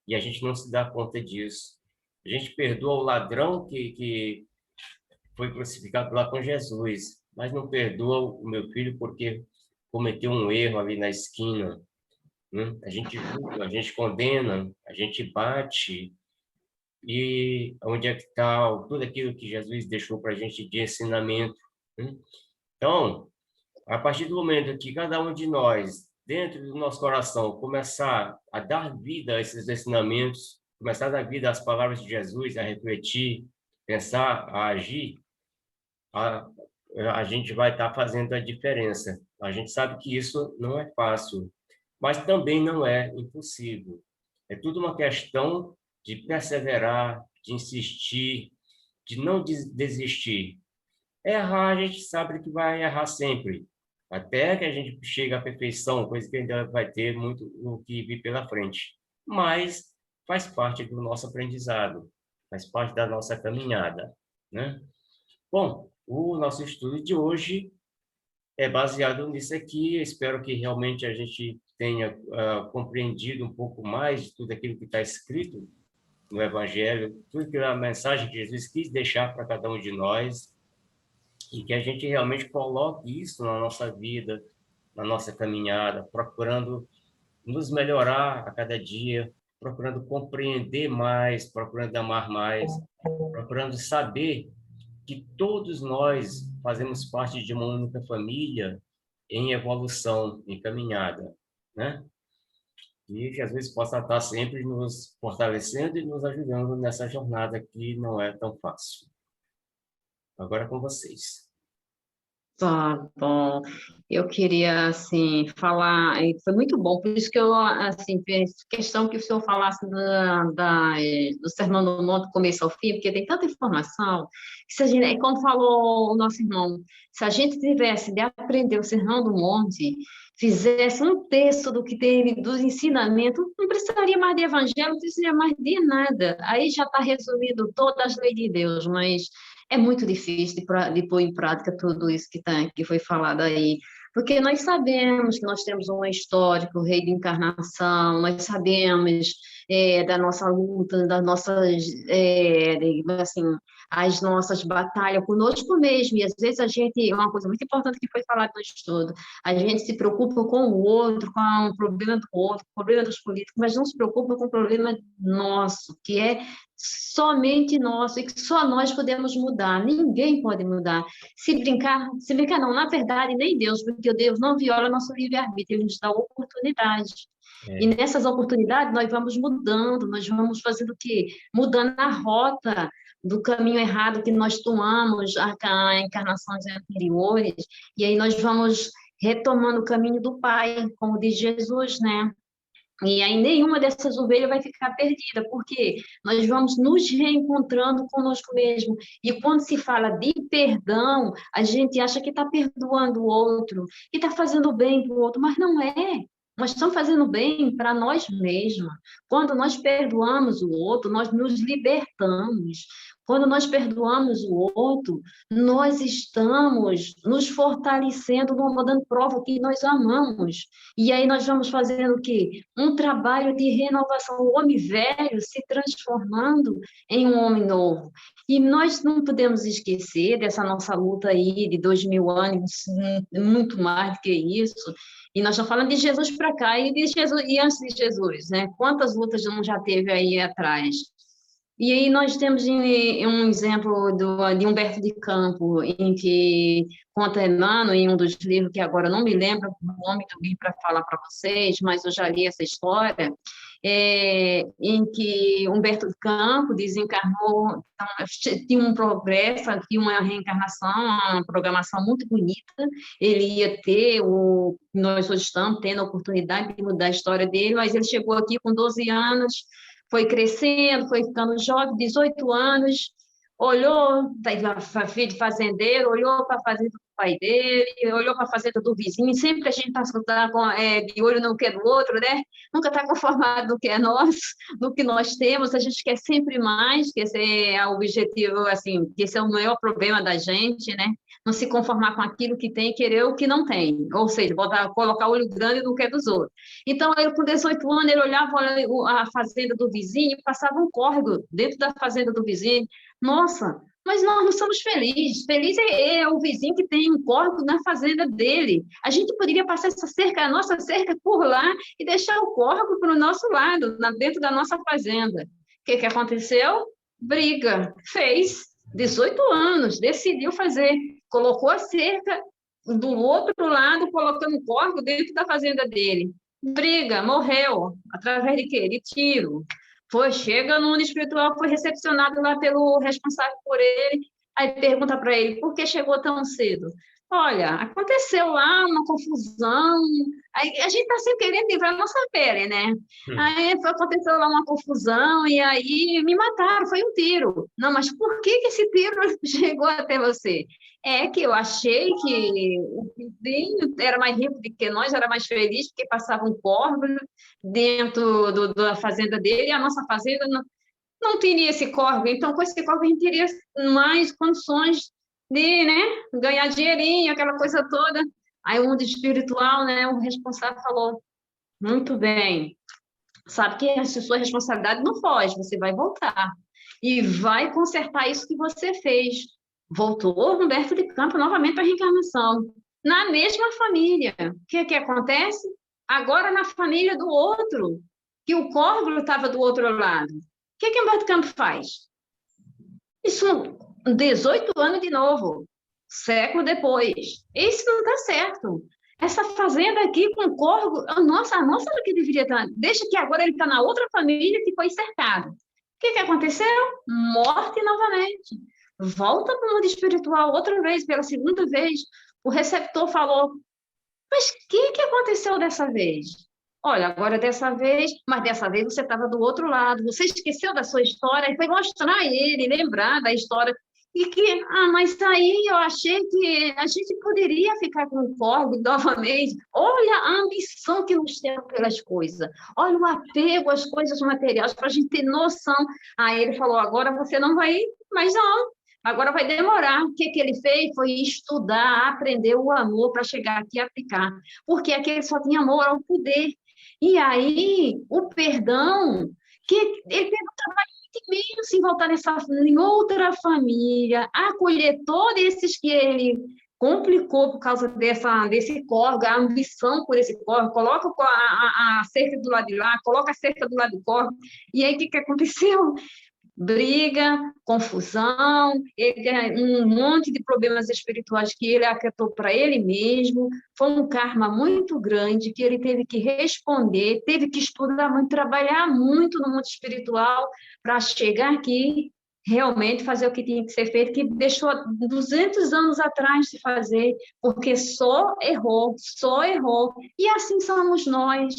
E a gente não se dá conta disso. A gente perdoa o ladrão que foi crucificado lá com Jesus, mas não perdoa o meu filho porque cometeu um erro ali na esquina, né? A gente julga, a gente condena, a gente bate. E onde é que está tudo aquilo que Jesus deixou para a gente de ensinamento, né? Então, a partir do momento que cada um de nós, dentro do nosso coração, começar a dar vida a esses ensinamentos, começar a dar vida às palavras de Jesus, a refletir, pensar, a agir, a, a gente vai estar fazendo a diferença. A gente sabe que isso não é fácil, mas também não é impossível. É tudo uma questão de perseverar, de insistir, de não desistir. Errar, a gente sabe que vai errar sempre, até que a gente chegue à perfeição, coisa que ainda vai ter muito o que vir pela frente. Mas faz parte do nosso aprendizado, faz parte da nossa caminhada, né? Bom, o nosso estudo de hoje é baseado nisso aqui. Espero que realmente a gente tenha compreendido um pouco mais de tudo aquilo que está escrito no Evangelho, tudo que a mensagem que Jesus quis deixar para cada um de nós, e que a gente realmente coloque isso na nossa vida, na nossa caminhada, procurando nos melhorar a cada dia, procurando compreender mais, procurando amar mais, procurando saber que todos nós fazemos parte de uma única família em evolução, em caminhada, né? E que às vezes possa estar sempre nos fortalecendo e nos ajudando nessa jornada que não é tão fácil. Agora é com vocês. Tá bom. Eu queria, assim, falar, e foi muito bom, por isso que eu, assim, fiz questão que o senhor falasse do Sermão do Monte, do começo ao fim, porque tem tanta informação, que se a gente, é como falou o nosso irmão, se a gente tivesse de aprender o Sermão do Monte, fizesse um texto do que teve, dos ensinamentos, não precisaria mais de evangelho, não precisaria mais de nada, aí já está resumido todas as leis de Deus, mas é muito difícil de pôr em prática tudo isso que foi falado aí, porque nós sabemos que nós temos um histórico, o rei de encarnação, nós sabemos da nossa luta, das nossas, assim, as nossas batalhas conosco mesmo, e às vezes a gente, uma coisa muito importante que foi falado no estudo, a gente se preocupa com o outro, com o problema do outro, com o problema dos políticos, mas não se preocupa com o problema nosso, que é somente nosso, e que só nós podemos mudar, ninguém pode mudar. Se brincar não, na verdade, nem Deus, porque Deus não viola nosso livre-arbítrio, Ele nos dá oportunidade. E É, nessas oportunidades nós vamos mudando, nós vamos fazendo o quê? Mudando a rota do caminho errado que nós tomamos a encarnações anteriores, e aí nós vamos retomando o caminho do Pai, como diz Jesus, né? E aí nenhuma dessas ovelhas vai ficar perdida, porque nós vamos nos reencontrando conosco mesmo. E quando se fala de perdão, a gente acha que está perdoando o outro, que está fazendo bem para o outro, mas não é. Nós estamos fazendo bem para nós mesmos. Quando nós perdoamos o outro, nós nos libertamos. Quando nós perdoamos o outro, nós estamos nos fortalecendo, dando prova que nós amamos. E aí nós vamos fazendo o quê? Um trabalho de renovação, o homem velho se transformando em um homem novo. E nós não podemos esquecer dessa nossa luta aí de 2000 anos, muito mais do que isso. E nós estamos falando de Jesus para cá e de Jesus e antes de Jesus, né? Quantas lutas não já teve aí atrás? E aí nós temos um exemplo de Humberto de Campos, em que conta Emmanuel, em um dos livros, que agora não me lembro o nome do livro para falar para vocês, mas eu já li essa história, em que Humberto de Campos desencarnou, tinha um progresso, tinha uma reencarnação, uma programação muito bonita, ele ia ter, nós hoje estamos tendo a oportunidade de mudar a história dele, mas ele chegou aqui com 12 anos, foi crescendo, foi ficando jovem, 18 anos, olhou, filho de fazendeiro, olhou para a fazenda do pai dele, olhou para a fazenda do vizinho, sempre a gente está de olho no que é do outro, né? Nunca está conformado no que é nosso, no que nós temos, a gente quer sempre mais, que esse é o objetivo, assim, que esse é o maior problema da gente, né? Não se conformar com aquilo que tem e querer o que não tem, ou seja, colocar o olho grande no que é dos outros. Então, ele, com 18 anos, ele olhava a fazenda do vizinho, passava um córrego dentro da fazenda do vizinho. Nossa, mas nós não somos felizes. Feliz é o vizinho que tem um córrego na fazenda dele. A gente poderia passar essa cerca, a nossa cerca por lá e deixar o córrego para o nosso lado, dentro da nossa fazenda. O que aconteceu? Briga. Fez. 18 anos, decidiu fazer. Colocou a cerca do outro lado, colocando o córrego dentro da fazenda dele. Briga, morreu. Através de quê? De tiro. Chega no mundo espiritual, foi recepcionado lá pelo responsável por ele, aí pergunta para ele, por que chegou tão cedo? Olha, aconteceu lá uma confusão, aí a gente está sempre querendo livrar a nossa pele, né? Aí aconteceu lá uma confusão, e aí me mataram, foi um tiro. Não, mas por que esse tiro chegou até você? É que eu achei que o vizinho era mais rico do que nós, era mais feliz, porque passava um córrego dentro da fazenda dele, e a nossa fazenda não teria esse córrego. Então, com esse córrego, a gente teria mais condições de, né, ganhar dinheirinho, aquela coisa toda. Aí o mundo espiritual, né, o responsável falou, muito bem, sabe que a sua responsabilidade não foge, você vai voltar e vai consertar isso que você fez. Voltou Humberto de Campos novamente para a reencarnação, na mesma família. O que acontece? Agora na família do outro, que o córrego estava do outro lado. O que Humberto de Campos faz? Isso, 18 anos de novo, século depois. Isso não está certo. Essa fazenda aqui com o córrego, a nossa era que deveria estar. Deixa que agora ele está na outra família que foi cercado. O que aconteceu? Morte novamente. Volta para o mundo espiritual outra vez, pela segunda vez. O receptor falou, mas o que aconteceu dessa vez? Olha, agora dessa vez, mas dessa vez você estava do outro lado, você esqueceu da sua história, e foi mostrar a ele, lembrar da história, e que, mas aí eu achei que a gente poderia ficar com o córrego novamente. Olha a ambição que nós temos pelas coisas, olha o apego às coisas materiais, para a gente ter noção. Aí ele falou, agora você não vai ir, mas não. Agora vai demorar. O que ele fez foi estudar, aprender o amor para chegar aqui e aplicar. Porque aqui ele só tinha amor ao poder. E aí, o perdão, que ele teve um trabalho muito imenso em voltar em outra família, acolher todos esses que ele complicou por causa desse córrego, a ambição por esse córrego, coloca a cerca do lado de lá, coloca a cerca do lado do córrego. E aí, o que aconteceu? briga, confusão, um monte de problemas espirituais que ele acarretou para ele mesmo. Foi um karma muito grande que ele teve que responder, teve que estudar muito, trabalhar muito no mundo espiritual para chegar aqui, realmente fazer o que tinha que ser feito, que deixou 200 anos atrás de fazer, porque só errou, só errou. E assim somos nós.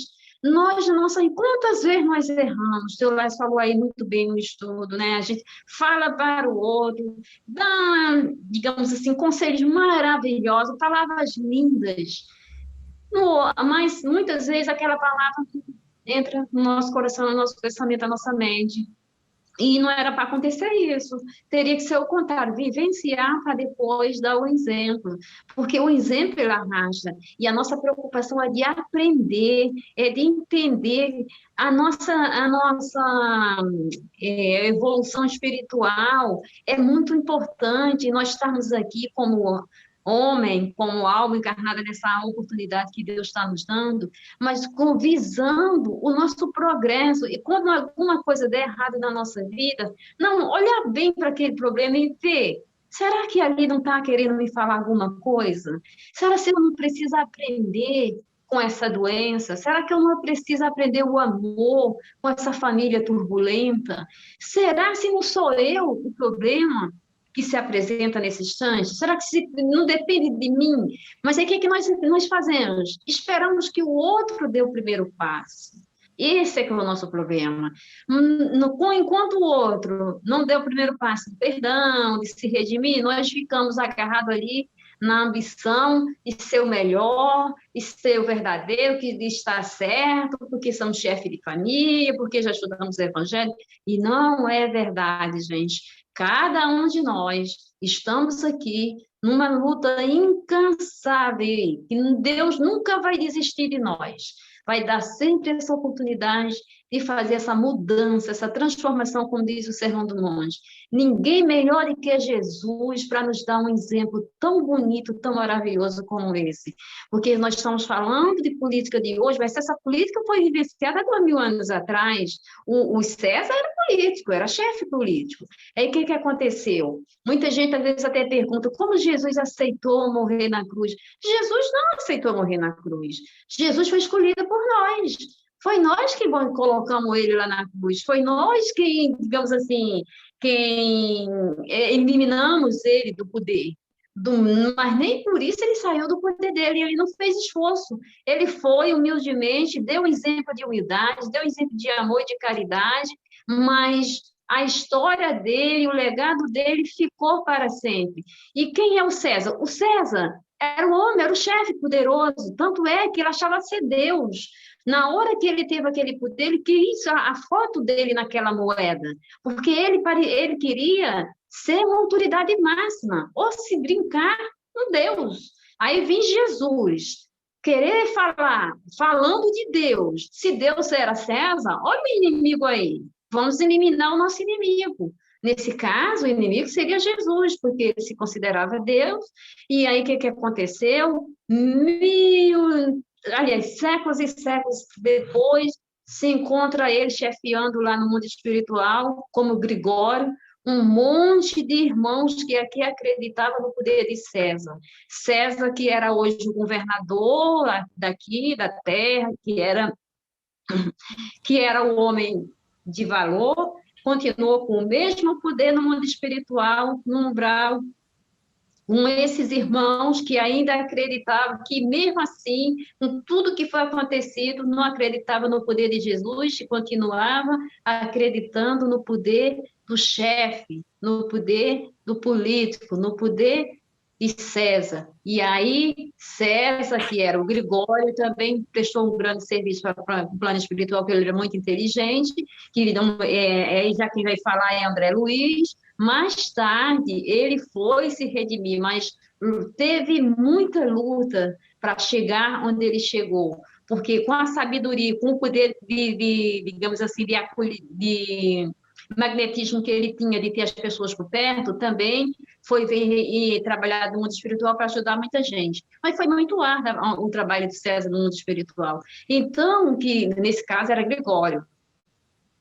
Nós, nossa, quantas vezes nós erramos? O seu Lés falou aí muito bem no estudo, né? A gente fala para o outro, dá, digamos assim, conselhos maravilhosos, palavras lindas, mas muitas vezes aquela palavra entra no nosso coração, no nosso pensamento, na nossa mente. E não era para acontecer isso. Teria que ser o contrário, vivenciar para depois dar o exemplo. Porque o exemplo ele arrasta. E a nossa preocupação é de aprender, é de entender a nossa evolução espiritual. É muito importante nós estarmos aqui como homem, como alma encarnada nessa oportunidade que Deus está nos dando, mas visando o nosso progresso. E quando alguma coisa der errado na nossa vida, não, olhar bem para aquele problema e ver, será que ali não está querendo me falar alguma coisa? Será que eu não preciso aprender com essa doença? Será que eu não preciso aprender o amor com essa família turbulenta? Será se não sou eu o problema que se apresenta nesse instante? Será que não depende de mim? Mas aí o que nós fazemos? Esperamos que o outro dê o primeiro passo. Esse é que é o nosso problema. Enquanto o outro não deu o primeiro passo de perdão, de se redimir, nós ficamos agarrados ali na ambição de ser o melhor, de ser o verdadeiro, que de estar certo, porque somos chefe de família, porque já estudamos o evangelho. E não é verdade, gente. Cada um de nós estamos aqui numa luta incansável, que Deus nunca vai desistir de nós. Vai dar sempre essa oportunidade de fazer essa mudança, essa transformação, como diz o Sermão do Monte. Ninguém melhor do que Jesus para nos dar um exemplo tão bonito, tão maravilhoso como esse. Porque nós estamos falando de política de hoje, mas essa política foi vivenciada há 2000 anos atrás. O César era político, era chefe político. Aí o que aconteceu? Muita gente às vezes até pergunta como Jesus aceitou morrer na cruz. Jesus não aceitou morrer na cruz. Jesus foi escolhido por nós. Foi nós que colocamos ele lá na cruz. Foi nós que, digamos assim, quem eliminamos ele do poder. Mas nem por isso ele saiu do poder dele, ele não fez esforço. Ele foi humildemente, deu exemplo de humildade, deu exemplo de amor e de caridade, mas a história dele, o legado dele ficou para sempre. E quem é o César? O César era o homem, era o chefe poderoso, tanto é que ele achava ser Deus. Na hora que ele teve aquele poder, ele quis a foto dele naquela moeda, porque ele queria ser uma autoridade máxima, ou se brincar, um Deus. Aí vem Jesus, querer falar, falando de Deus, se Deus era César, olha o inimigo aí, vamos eliminar o nosso inimigo. Nesse caso, o inimigo seria Jesus, porque ele se considerava Deus, e aí o que aconteceu? Séculos e séculos depois, se encontra ele chefiando lá no mundo espiritual, como Gregório, um monte de irmãos que aqui acreditavam no poder de César. César, que era hoje o governador daqui, da terra, que era o homem de valor, continuou com o mesmo poder no mundo espiritual, no umbral, com esses irmãos que ainda acreditavam que, mesmo assim, com tudo que foi acontecido, não acreditavam no poder de Jesus e continuava acreditando no poder do chefe, no poder do político, no poder de César. E aí, César, que era o Gregório, também prestou um grande serviço para o plano espiritual, porque ele era muito inteligente, que já quem vai falar é André Luiz. Mais tarde, ele foi se redimir, mas teve muita luta para chegar onde ele chegou, porque com a sabedoria, com o poder digamos assim, de magnetismo que ele tinha de ter as pessoas por perto, também foi trabalhar no mundo espiritual para ajudar muita gente. Mas foi muito árduo o trabalho de César no mundo espiritual. Então, que nesse caso era Gregório.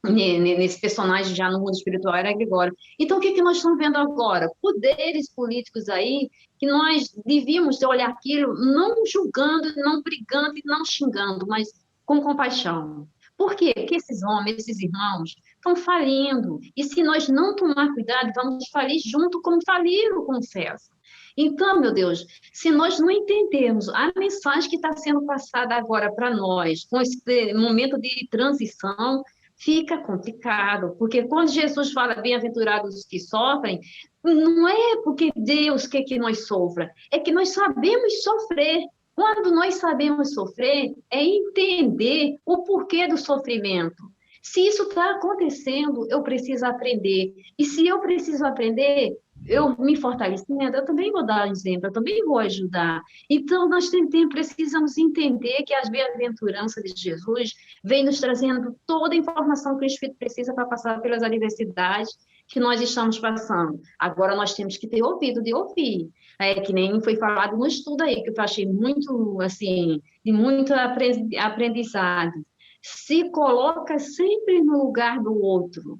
nesse personagem já no mundo espiritual era Gregório. Então, o que nós estamos vendo agora? Poderes políticos aí que nós devíamos olhar aquilo não julgando, não brigando e não xingando, mas com compaixão. Por quê? Porque esses homens, esses irmãos, estão falindo. E se nós não tomar cuidado, vamos falir junto como faliram com César. Então, meu Deus, se nós não entendermos a mensagem que está sendo passada agora para nós, com esse momento de transição, fica complicado, porque quando Jesus fala bem-aventurados os que sofrem, não é porque Deus quer que nós sofra, é que nós sabemos sofrer. Quando nós sabemos sofrer, é entender o porquê do sofrimento. Se isso está acontecendo, eu preciso aprender. E se eu preciso aprender, eu me fortalecendo, eu também vou dar um exemplo, eu também vou ajudar. Então, nós precisamos entender que as bem-aventuranças de Jesus vêm nos trazendo toda a informação que o Espírito precisa para passar pelas adversidades que nós estamos passando. Agora, nós temos que ter ouvido de ouvir. É que nem foi falado no estudo aí, que eu achei muito, assim, de muito aprendizado. Se coloca sempre no lugar do outro.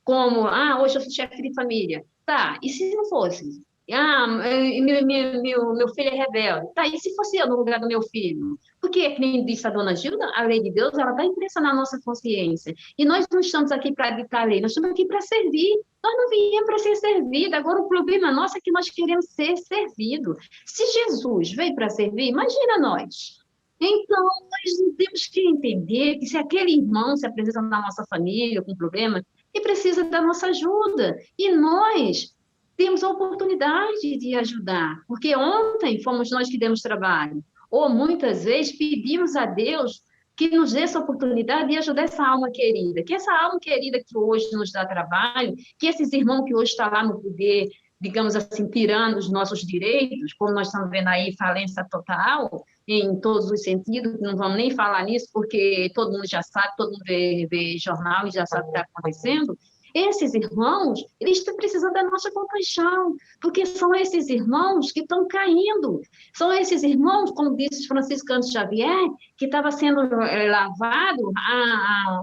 Como, hoje eu sou chefe de família. Tá, e se não fosse? Meu filho é rebelde. Tá, e se fosse eu no lugar do meu filho? Porque, como disse a dona Gilda, a lei de Deus, ela vai impressionar a nossa consciência. E nós não estamos aqui para ditar a lei, nós estamos aqui para servir. Nós não viemos para ser servidos. Agora, o problema nosso é que nós queremos ser servidos. Se Jesus veio para servir, imagina nós. Então, nós temos que entender que se aquele irmão se apresenta na nossa família com problema, e precisa da nossa ajuda. E nós temos a oportunidade de ajudar, porque ontem fomos nós que demos trabalho, ou muitas vezes pedimos a Deus que nos dê essa oportunidade de ajudar essa alma querida, que essa alma querida que hoje nos dá trabalho, que esses irmãos que hoje estão lá no poder, digamos assim, tirando os nossos direitos, como nós estamos vendo aí, falência total, em todos os sentidos, não vamos nem falar nisso, porque todo mundo já sabe, todo mundo vê jornal e já sabe o que está acontecendo. Esses irmãos, eles estão precisando da nossa compaixão, porque são esses irmãos que estão caindo, são esses irmãos, como disse Franciscano Xavier, que estava sendo lavado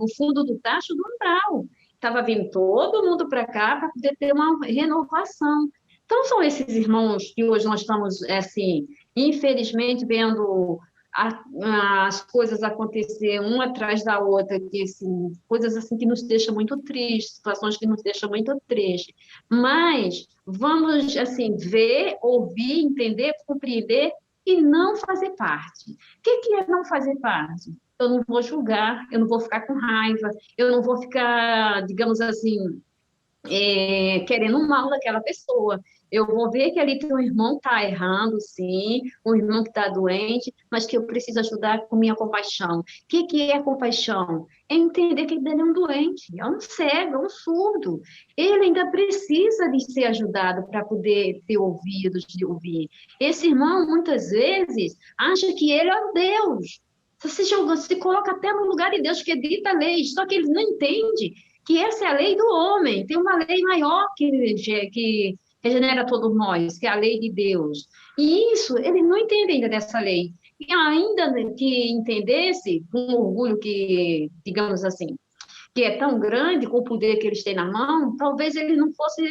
o fundo do tacho do umbral. Estava vindo todo mundo para cá para poder ter uma renovação. Então, são esses irmãos que hoje nós estamos, assim, infelizmente, vendo as coisas acontecer uma atrás da outra, que, assim, coisas assim que nos deixam muito tristes, situações que nos deixam muito tristes. Mas vamos, assim, ver, ouvir, entender, compreender e não fazer parte. O que é não fazer parte? Eu não vou julgar, eu não vou ficar com raiva, eu não vou ficar, digamos assim, querendo o mal daquela pessoa. Eu vou ver que ali tem um irmão que está errando, sim, um irmão que está doente, mas que eu preciso ajudar com minha compaixão. O que é compaixão? É entender que ele é um doente, é um cego, é um surdo. Ele ainda precisa de ser ajudado para poder ter ouvidos de ouvir. Esse irmão, muitas vezes, acha que ele é um Deus. Você se coloca até no lugar de Deus, que dita a lei, só que ele não entende que essa é a lei do homem. Tem uma lei maior que regenera todos nós, que é a lei de Deus. E isso, ele não entende ainda dessa lei. E ainda que entendesse, com um orgulho que, digamos assim, que é tão grande, com o poder que eles têm na mão, talvez ele não fosse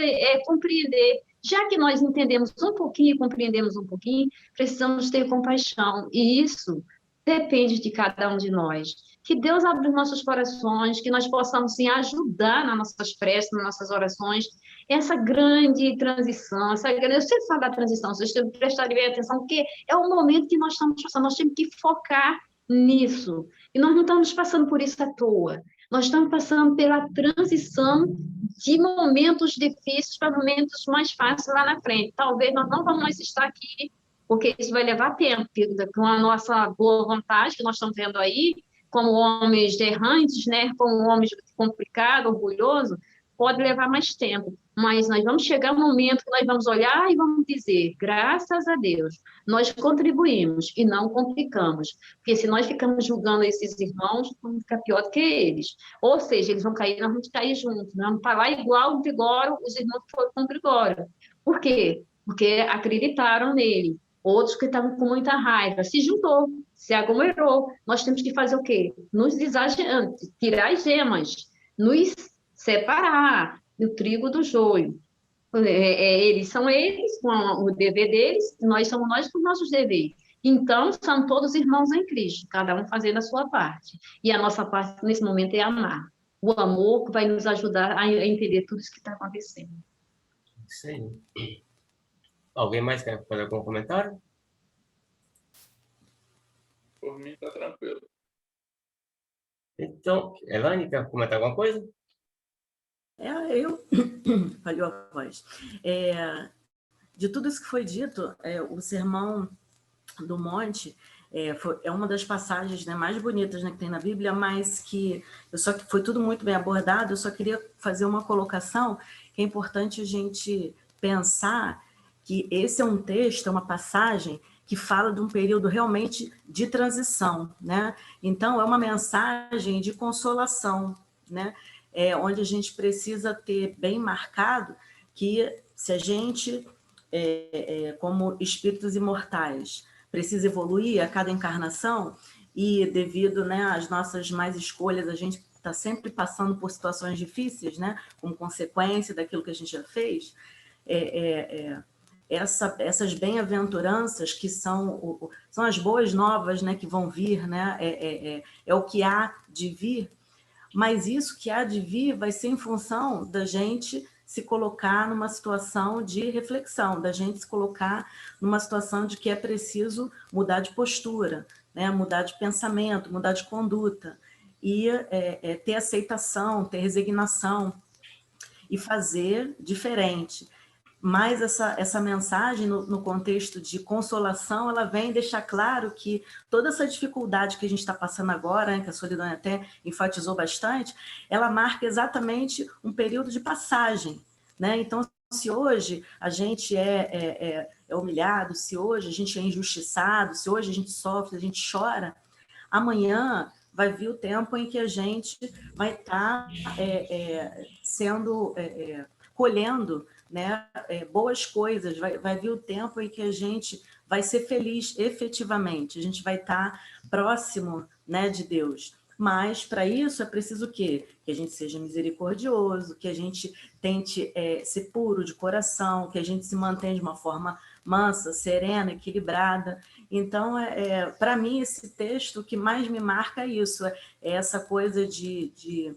compreender. Já que nós entendemos um pouquinho, compreendemos um pouquinho, precisamos ter compaixão. E isso depende de cada um de nós. Que Deus abra os nossos corações, que nós possamos, sim, ajudar nas nossas preces, nas nossas orações, essa grande transição, eu sempre falo da transição, vocês têm que prestar bem atenção, porque é o momento que nós estamos passando, nós temos que focar nisso. E nós não estamos passando por isso à toa. Nós estamos passando pela transição de momentos difíceis para momentos mais fáceis lá na frente. Talvez nós não vamos estar aqui, porque isso vai levar tempo, com a nossa boa vontade, que nós estamos vendo aí, como homens errantes, né? Como homens complicados, orgulhosos, pode levar mais tempo. Mas nós vamos chegar um momento que nós vamos olhar e vamos dizer, graças a Deus, nós contribuímos e não complicamos. Porque se nós ficamos julgando esses irmãos, vamos ficar pior do que eles. Ou seja, eles vão cair, nós vamos cair juntos. Nós vamos falar igual o Gregório, os irmãos que foram com o Gregório. Por quê? Porque acreditaram nele. Outros que estavam com muita raiva, se juntou, se aglomerou. Nós temos que fazer o quê? Nos tirar as gemas. nos separar o trigo do joio. Eles são eles, com o dever deles, nós somos nós com os nossos deveres. Então, são todos irmãos em Cristo, cada um fazendo a sua parte. E a nossa parte, nesse momento, é amar. O amor que vai nos ajudar a entender tudo isso que está acontecendo. Isso aí. Alguém mais quer fazer algum comentário? Por mim, está tranquilo. Então, Elaine, quer comentar alguma coisa? Eu falhou a voz. De tudo isso que foi dito, o Sermão do Monte é uma das passagens, né, mais bonitas, né, que tem na Bíblia, mas que foi tudo muito bem abordado. Eu só queria fazer uma colocação que é importante a gente pensar que esse é um texto, é uma passagem que fala de um período realmente de transição, né? Então, é uma mensagem de consolação, né? Onde a gente precisa ter bem marcado que se a gente, como espíritos imortais, precisa evoluir a cada encarnação e devido, né, às nossas más escolhas, a gente está sempre passando por situações difíceis, né, como consequência daquilo que a gente já fez, essas bem-aventuranças que são as boas novas, né, que vão vir, né, é o que há de vir, mas isso que há de vir vai ser em função da gente se colocar numa situação de reflexão, da gente se colocar numa situação de que é preciso mudar de postura, né, mudar de pensamento, mudar de conduta, e ter aceitação, ter resignação, e fazer diferente. Mas essa mensagem, no contexto de consolação, ela vem deixar claro que toda essa dificuldade que a gente está passando agora, né, que a Solidão até enfatizou bastante, ela marca exatamente um período de passagem, né? Então, se hoje a gente é humilhado, se hoje a gente é injustiçado, se hoje a gente sofre, a gente chora, amanhã vai vir o tempo em que a gente vai estar colhendo, né, boas coisas, vai vir o tempo em que a gente vai ser feliz efetivamente, a gente vai estar próximo, né, de Deus. Mas, para isso, é preciso o quê? Que a gente seja misericordioso, que a gente tente ser puro de coração, que a gente se mantenha de uma forma mansa, serena, equilibrada. Então, para mim, esse texto, o que mais me marca é isso, é essa coisa de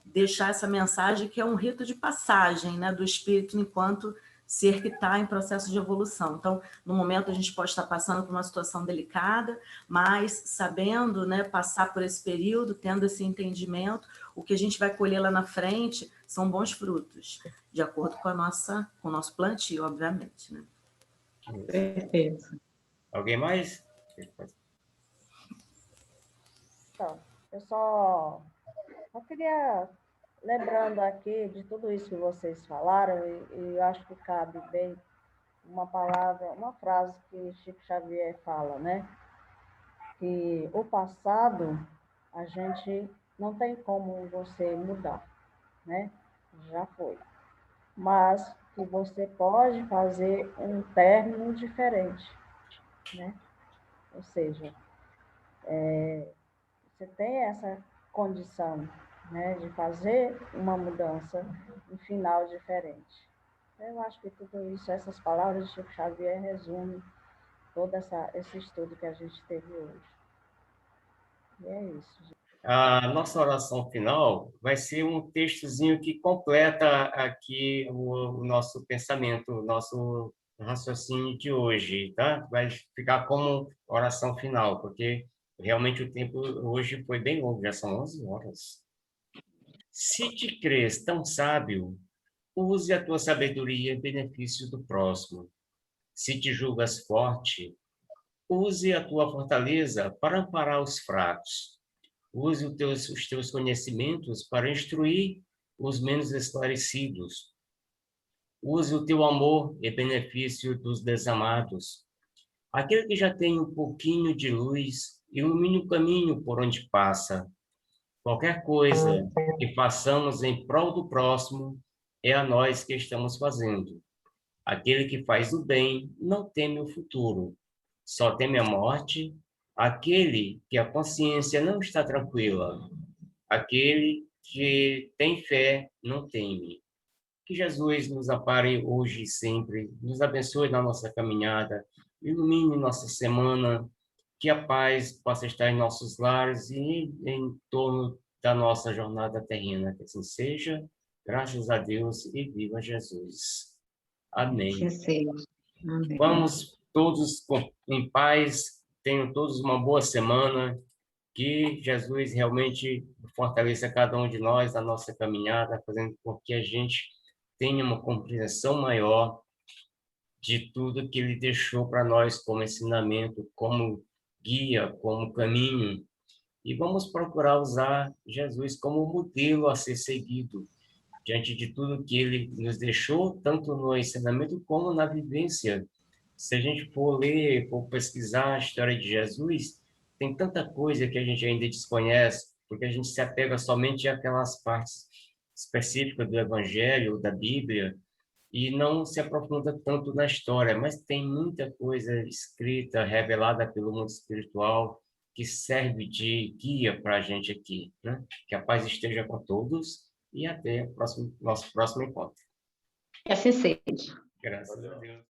deixar essa mensagem que é um rito de passagem, né, do espírito enquanto ser que está em processo de evolução. Então, no momento a gente pode estar passando por uma situação delicada, mas sabendo, né, passar por esse período, tendo esse entendimento, o que a gente vai colher lá na frente são bons frutos, de acordo com o nosso plantio, obviamente, né? Perfeito. Alguém mais? Então, eu só queria, lembrando aqui de tudo isso que vocês falaram, e eu acho que cabe bem uma palavra, uma frase que Chico Xavier fala, né? Que o passado a gente não tem como você mudar, né? Já foi. Mas que você pode fazer um término diferente, né? Ou seja, você tem essa condição, né, de fazer uma mudança, um final diferente. Eu acho que tudo isso, essas palavras de Chico Xavier resumem todo esse estudo que a gente teve hoje. E é isso, gente. A nossa oração final vai ser um textozinho que completa aqui o nosso pensamento, o nosso raciocínio de hoje, tá? Vai ficar como oração final, porque realmente o tempo hoje foi bem longo, já são 11 horas. Se te crês tão sábio, use a tua sabedoria em benefício do próximo. Se te julgas forte, use a tua fortaleza para amparar os fracos. Use os teus conhecimentos para instruir os menos esclarecidos. Use o teu amor em benefício dos desamados. Aquele que já tem um pouquinho de luz, ilumine o caminho por onde passa. Qualquer coisa que façamos em prol do próximo é a nós que estamos fazendo. Aquele que faz o bem não teme o futuro, só teme a morte. Aquele que a consciência não está tranquila, aquele que tem fé, não teme. Que Jesus nos ampare hoje e sempre, nos abençoe na nossa caminhada, ilumine nossa semana, que a paz possa estar em nossos lares e em torno da nossa jornada terrena. Que assim seja, graças a Deus e viva Jesus. Amém. Que seja. Amém. Vamos todos em paz, tenham todos uma boa semana, que Jesus realmente fortaleça cada um de nós na nossa caminhada, fazendo com que a gente tenha uma compreensão maior de tudo que ele deixou para nós como ensinamento, como guia, como caminho. E vamos procurar usar Jesus como modelo a ser seguido, diante de tudo que ele nos deixou, tanto no ensinamento como na vivência. Se a gente for ler, for pesquisar a história de Jesus, tem tanta coisa que a gente ainda desconhece, porque a gente se apega somente àquelas partes específicas do Evangelho, da Bíblia, e não se aprofunda tanto na história, mas tem muita coisa escrita, revelada pelo mundo espiritual, que serve de guia para a gente aqui, né? Que a paz esteja com todos e até o nosso próximo encontro. Que assim seja. Graças a Deus.